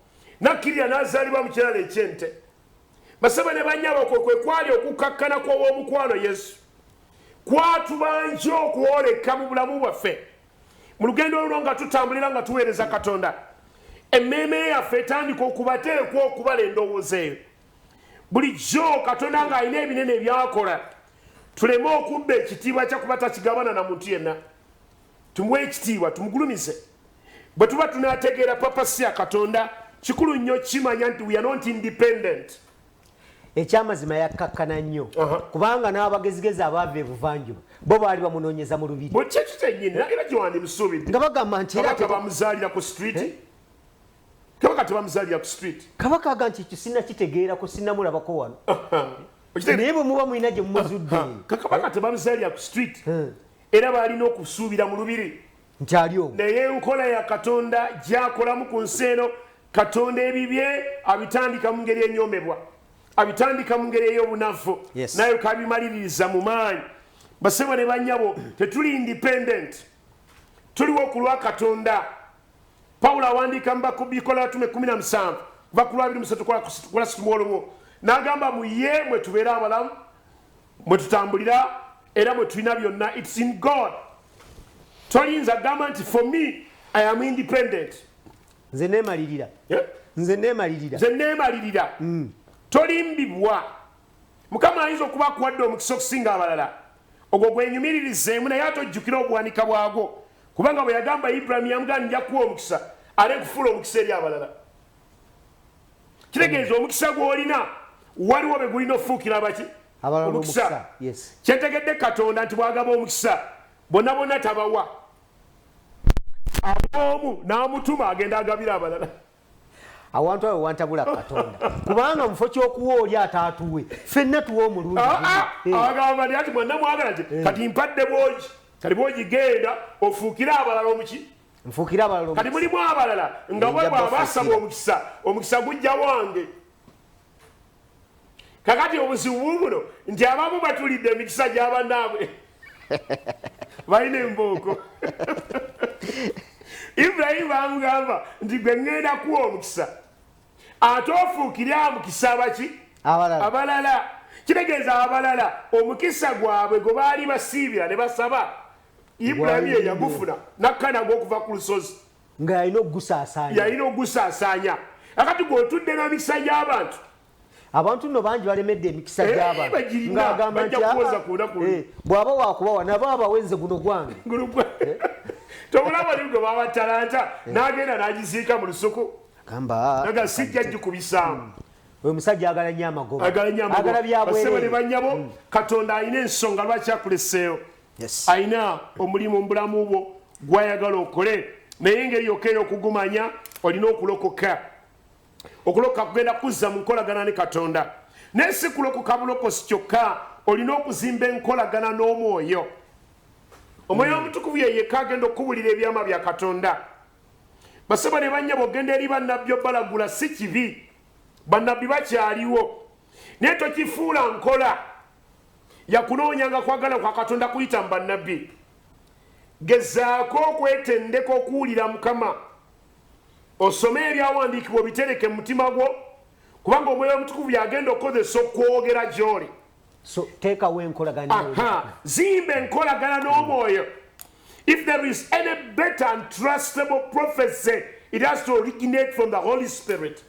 nakkirira n'azaalibwa mu kirala eky'ente basaba ne bannyabo kwe kwali okukkakkana kw'ow'omukwano Yesu kwatubanja okwoleka mu bulamu bwaffe mu lugendo luno nga tutambulira nga tuweereza Katonda emmeeme yaffe etandika okubateekwa okubala endowooza eyo bulijjo Katonda ng'alina ebinene ebyakola tuleme okubba ekitiibwa kyakuba takigabana na muntu yenna tumuwe ekitiibwa tumugulumize bwe tuba tunaategeera papasi ya Katonda kikulu nnyo kimanya nti we are not independent ekyamazima yakkakkana nnyo kubanga n'abagezigezi abaava ebuvanjuba bo baali bamunoonyeza mu lubiri bwekyekyo kyennyini era giwandi musuubidde nga bagamba nti kabaka bamuzaalira ku street kabaka tebamuzaalira ku street kabaka aga nti ekyo sinnakitegeerako sinnamulabako wano naye bwe muba mulina gye mumuzudde kabaka tebamuzaalira ku street era baalina okusuubira mu lubiri nti ali omwo naye enkola ya Katonda gyakolamu ku nsi eno Katonda ebibye abitandika mu ngeri enyoomebwa abitandika mu ngeri ey'obunafu naye kabimaliririza mu maanyi basebo ne bannyabo tetuli independent tuliwo ku lwa Katonda Pawulo awandiika mu Bakola Batume 17 kuva ku 23 n'agamba mu ye mwe tubeera abalamu mwe tutambulira era mwe tulina byonna it's in God toyinza gamba nti for me I am independent nze neemalirira tolimbibwa Mukama ayinza okuba akuwadde omukisa okusinga abalala ogwo gwenyumiririzemu naye ate ojjukira obuwanika bwagwo kubanga bwe yagamba Ibulayimu yamugamba nja kuwa omukisa ale kufuula omukisa eri abalala kitegeeza omukisa gw'olina waliwo be gulina ofuukira abaki omukisa kyentegedde katonda nti bwagaba omukisa bonna bonna tabawa ab'omu n'amutuma agenda agabira abalala awantu awo wantabula katonda kubanga mufo ky'okuwa oli ataatuwe ffenna tuwa omulungi agamba nti ati mwenna mwagala nti kati mpadde bwogi kati bwogi genda ofuukire abalala omuki nfuukire abalala kati mulimu abalala nga bwe bwaba asaba omukisa gujja wange kakati obuzibu buno nti abamu batulidde emikisa gy'abannaabwe balina embooko Ibrahim bamugamba nti gwe ŋŋenda kuwa omukisa ate ofuukire amukisa abaki abalala kitegeeza abalala omukisa gwabwe gwe baali basiibira ne basaba Ibrahim ye yagufuna nakkanaga okuva ku lusozi nga yalina ogusaasaanya akati gw'otudde n'emikisa gy'abantu abantu nno bangi balemedde emikisa gy'abantu ng'agamba nti bw'aba waakubawa nabo abawenze guno gwange tobulaba ni gwe baba talanta n'agenda n'agiziika mu lusuku aga sijja gikubisaamu oyo musajja agala nnyo amagoba agala byabwerere bannyabo katonda alina ensonga lwaki akuleseeyo alina omulimu mu bulamu bwo gw'ayagala okole naye engeri yokka ey'okugumanya olina okulokoka kugenda kuzza mu nkolagana ne katonda naye si kulokoka bulokosi kyokka olina okuzimba enkolagana n'omwoyo omwoyo omutukuvu ye yekka agenda okukubulira ebyama bya katonda basaba ne bannyabo ogenda eri bannabbi obalagula si kibi bannabbi bakyaliwo naye tokifuula nkola yakunoonyanga kwagala kwa katonda kuyita mu bannabbi gezaako okwetendeka okuwulira mukama osome ebyawandiikibwa obitereke mu mutima gwo kubanga omwoyo omutukuvu yagenda okukozesa okwogera gy'oli zimba enkolagana n'omwoyo. If there is any better and trustable prophecy, it has to originate from the Holy Spirit.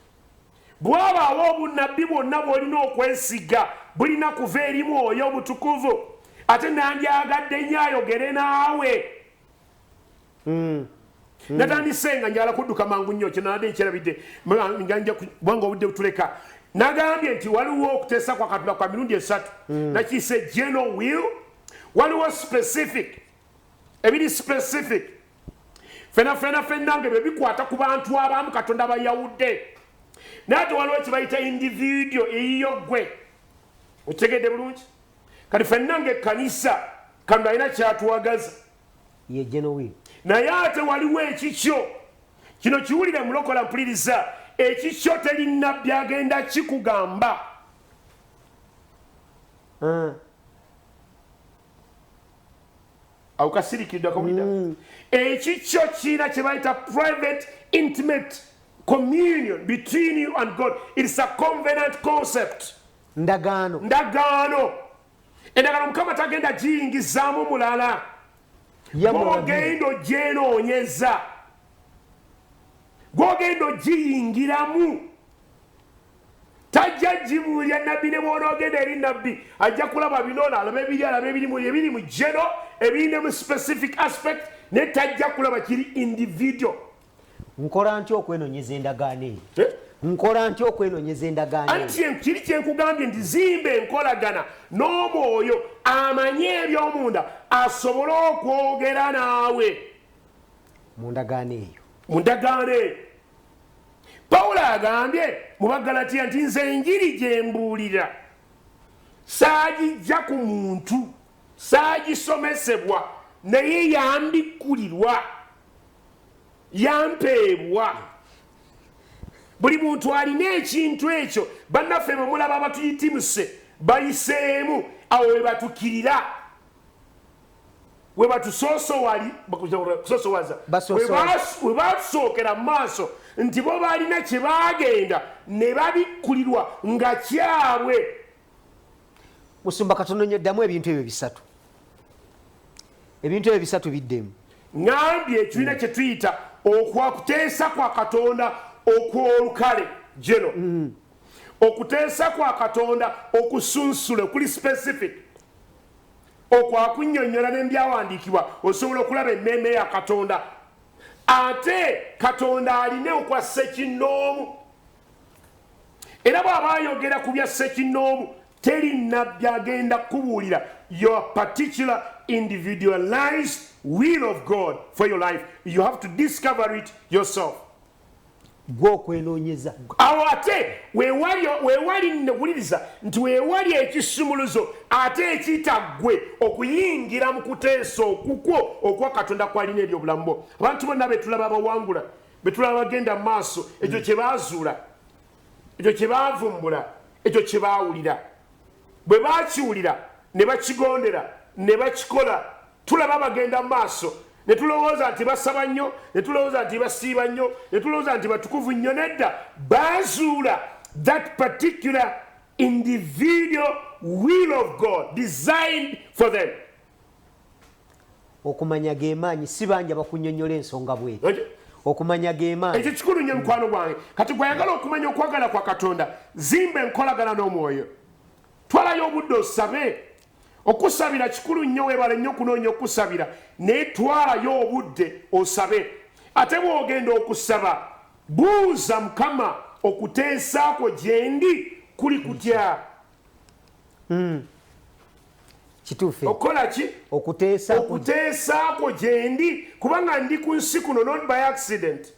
Bw'abaawo obunnabbi bwonna bw'olina okwesiga bulina kuva eri mwoyo omutukuvu ate nandyagadde nnyo ayogere naawe natandise nga njala kudduka mangu nnyo kyenadde nkyerabidde kubanga obudde butuleka nagambye nti waliwo okuteesa kwa katonda kwa mirundi esatu nakiyise general will waliwo specific ebiri specific fenna nga bebikwata ku bantu abamu katonda bayawudde naye ate waliwo kibayita individual eyiyo gwe okitegedde bulungi kati fenna nga ekkanisa katonda alina kyatuwagaza ye general will naye ate waliwo ekikyo kino kiwulire mulokola mpuliriza ekikyo terina byagenda kikugamba awukasirikiddwa kabulira ekikyo kiina kye bayita private intimate communion between you and God. It's a covenant concept. Ndagaano endagaano mukama tagenda giyingizaamu mulala gwogenda ogyenoonyeza gwogenda ogiyingiramu tajja gibuulya nabbi ne bw'onoogenda eri nabbi ajja kulaba binoona alaba ebiri mu geno ebirina mu specific aspect naye tajja kulaba kiri individual. Nkola ntya okwenoonyeza endagaano eyo nkola ntya okwenoonyeza endagaano eyo anti kiri kyenkugambye nti zimba enkolagana n'omwoyo amanye eby'omunda asobole okwogera naawe mu ndagaano eyo Pawulo agambye mu Bagalatiya nti nze enjiri gye mbuulira saagijja ku muntu saagisomesebwa naye yambikkulirwa yampeebwa. Buli muntu alina ekintu ekyo bannaffe bwe mulaba abatuyitimuse bayiseemu awo we batukirira we batusoosowaza we batusookera mu maaso nti bo balina kye baagenda ne babikkulirwa nga kyabwe. Musumba Katonda nyeddamu ebintu ebyo bisatu biddemu. Ngambye ekirina kye tuyita okwakuteesa kwa Katonda okwolukale geno okuteesa kwa Katonda okusunsula okuli specific okwakunnyonnyola n'ebyawandiikibwa osobola okulaba emmeeme ya Katonda ate Katonda alina okwa ssekinnoomu era bw'aba ayogera ku bya ssekinnoomu teri nnabbi agenda kubuulira your particular individualized will of God for your life. You have to discover it yourself. gw'okwenoonyeza. Awo ate weewali nnewuliriza nti weewali ekisumuluzo ate ekiyita ggwe okuyingira mu kuteesa okukwo okuwa Katonda kw'alina eri obulamu bwo. Abantu bonna be tulaba bawangula, be tulaba bagenda mu maaso, ekyo kye baazuula, ekyo kye baavumbula, ekyo kye baawulira. Bwe baakiwulira ne bakigondera ne bakikola, tulaba bagenda mu maaso ne tulowooza nti basaba nnyo, ne tulowooza nti basiiba nnyo, ne tulowooza nti batukuvu nnyo. Nedda baazuula that particular individual will of God designed for them. Okumanya ge maanyi, si bangi abakunnyonnyola ensonga bw'etyo. Okumanya ge maanyi ekyo kikulu nnyo mukwano gwange. Kati gwayagala okumanya okwagala kwa Katonda, zimba enkolagana n'omwoyo, twalayo obudde osabe. Okusabira kikulu nnyo, weebale nnyo kunoonya okusabira, naye twalayo obudde osabe. Ate bw'ogenda okusaba, buuza Mukama okuteesaako gye ndi kuli kutya. Kituufu. Okola ki? Okuteesaako gye ndi, kubanga ndi ku nsi kuno not by accident.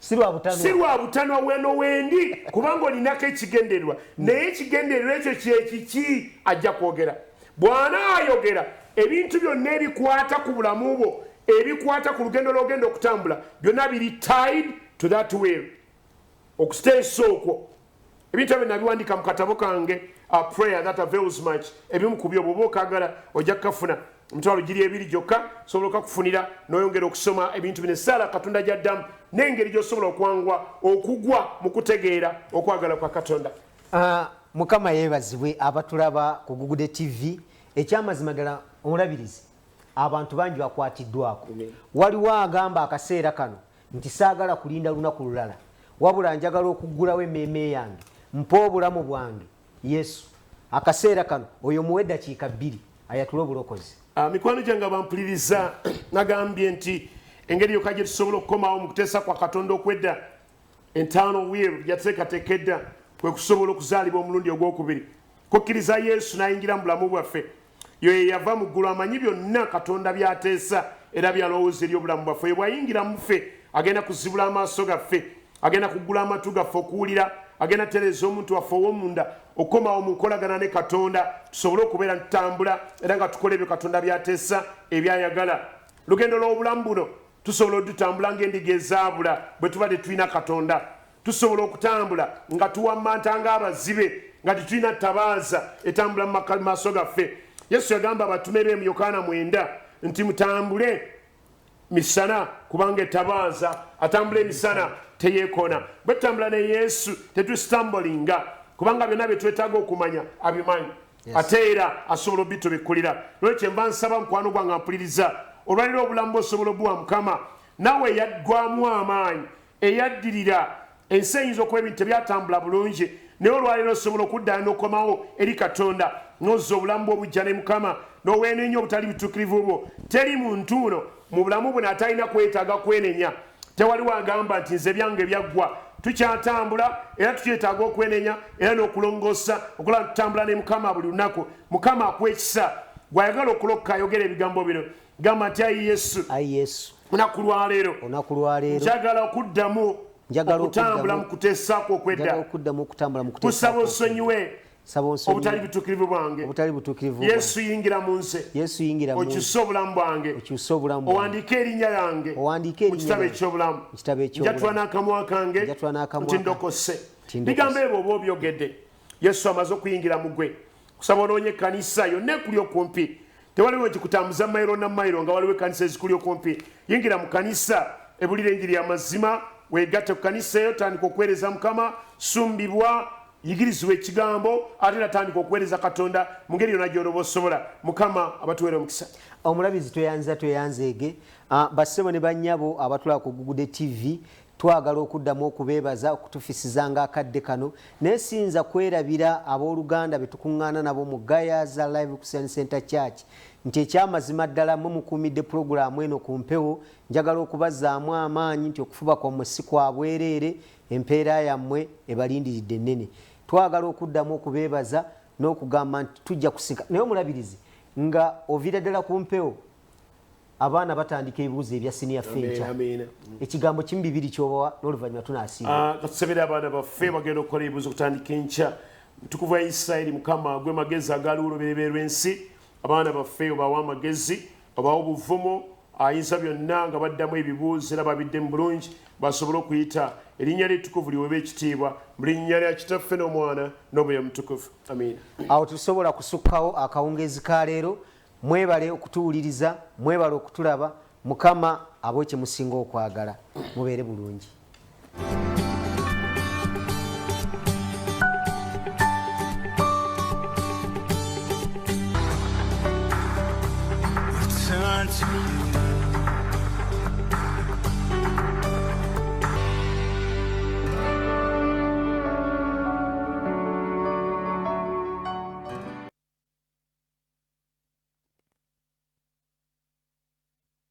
Si lwa butanwa weno wendi, kubanga olinako ekigendererwa. Naye ekigendererwa ekyo kyekiki ajja kwogera. Bw'ana ayogera ebintu byonna ebikwata ku bulamu bwo, ebikwata ku lugendo lw'ogenda okutambula, byonna biri tied to that will. Okuteesa okwo ebintu ebyo nabiwandika mu katabo kange, a prayer that avails much. Ebimu ku byo bw'oba okaagala ojja kukafuna emitwalo giri ebiri gyokka, osobola okakufunira n'oyongera okusoma ebintu bino essaala Katonda gy'addamu n'engeri gy'osobola okwangwa okugwa mu kutegeera okwagala kwa Katonda. Mukama yeebazibwe abatulaba ku Gugude TV. Ekyamazima ddala omulabirizi, abantu bangi bakwatiddwako. Waliwo agamba akaseera kano nti saagala kulinda lunaku lulala, wabula njagala okuggulawo emmeeme yange, mpa obulamu bwange Yesu. Akaseera kano oyo muwe ddakiika 2 ayatule obulokozi. Mikwano gyange bampuliriza, nagambye nti engeri yokka gye tusobola okukomawo mu kuteesa kwa Katonda okwedda, entaano will yateekateekedda, kwe kusobola okuzaalibwa omulundi ogwokubiri, kukkiriza Yesu n'ayingira mu bulamu bwaffe. Ye yava mu ggulu, amanyi byonna Katonda by'ateesa era by'alowooza eri obulamu bwaffe. Ye bw'ayingira mu ffe agenda kuzibula amaaso gaffe, agenda kuggula amatu gaffe okuwulira, agenda tereeza omuntu waffe ow'omunda okukomawo mu nkolagana ne Katonda, tusobole okubeera tutambula era nga tukola ebyo Katonda by'ateesa ebyayagala. Lugendo lw'obulamu buno tusobola odutambula ng'endiga ezaabula bwe tuba tetulina Katonda. Tusobola okutambula nga tuwammanta ng'abazibe nga tetulina ttabaaza etambula mu maaso gaffe. Yesu yagamba abatume be mu Yokaana 9 nti mutambule misana kubanga ettabaaza atambula emisana teyeekona. Bwe tutambula ne Yesu tetustambulinga kubanga byonna bye twetaaga okumanya abimanyi. Ate era asobola obitubikkulira. Lwekyo mba nsaba mukwano gwange mpuliriza, olwaliro obulamu bw'osobola obuwa Mukama, nawe eyaggwamu amaanyi, eyaddirira ensi eyinza okuba ebintu tebyatambula bulungi, naye olwaliro osobola okuddayo n'okomawo eri Katonda n'ozza obulamu bw'obujja ne Mukama n'oweenenya obutali bituukirivu bwo. Teri muntu uno mu bulamu buno atalina kwetaaga kwenenya. Tewali wagamba nti nze byange byaggwa. Tukyatambula era tukyetaaga okwenenya era n'okulongoosa okulaba tutambula ne Mukama buli lunaku. Mukama akuwa ekisa. Bw'ayagala okulokka ayogera ebigambo bino, gamba nti ayi Yesu, olunaku lwaleero njagala okuddamu okutambula mu kuteesaako okwedda. Kusaba osonyiwe obutali butuukirivu bwange. Yesu yingira mu nze, okyusa obulamu bwange, owandiike erinnya yange mu kitabo eky'obulamu. Njatula n'akamwa kange nti ndokose. Bigambo ebyo oba obyogedde, Yesu amaze okuyingira mu gwe. Kusaba onoonye ekkanisa yonna ekuli okumpi. Tewaliwo kikutambuza mayiro na mayiro nga waliwo ekkanisa ezikuli okumpi. Yingira mu kanisa, ebulira enjiri y'amazima, weegatte ku kanisa eyo, tandika okuweereza Mukama, sumbibwa, yigirizibwa ekigambo, ate natandika okuweereza Katonda mu ngeri yonna gy'oba osobola. Mukama abatuweera omukisa. Omulabizi tweyanzeege, bassebo ne bannyabo abatulaba ku Gugude TV, twagala okuddamu okubeebaza okutufisizanga akadde kano, naye siyinza kwerabira abooluganda be tukuŋŋaana nabo mu Gayaza Live Christian Center Church nti ekyamazima ddala mwe mukuumidde pulogulaamu eno ku mpewo. Njagala okubazzaamu amaanyi nti okufuba kwammwe si kwa bwereere, empeera yammwe ebalindiridde ennene. twagala okuddamu okubeebaza n'okugamba nti tujja kusinka naye omulabirizi nga ovira ddala ku mpewo abaana batandika ebibuuzo ebya siniya fenca ekigambo kimu bibiri kyobawa n'oluvannyuma tunaasiiba katusabire abaana baffe bagenda okukola ebibuuzo okutandika enkya mutukuvu wa isirayiri mukama gwe magezi agaaliwo olubereberye lw'ensi abaana baffe obawa amagezi obawa obuvumo ayinza byonna nga baddamu ebibuuzo era babidde mu bulungi basobole okuyita erinnya ly'ettukuvu liweebwa ekitiibwa mu linnya lya kitaffe n'omwana n'omwoyo mutukuvu amiina. awo tusobola kusukkawo akawungeezi ka leero. Mwebale okutuwuliriza, mwebale okutulaba. Mukama abo kye musinga okwagala. Mubeere bulungi. Turn to you.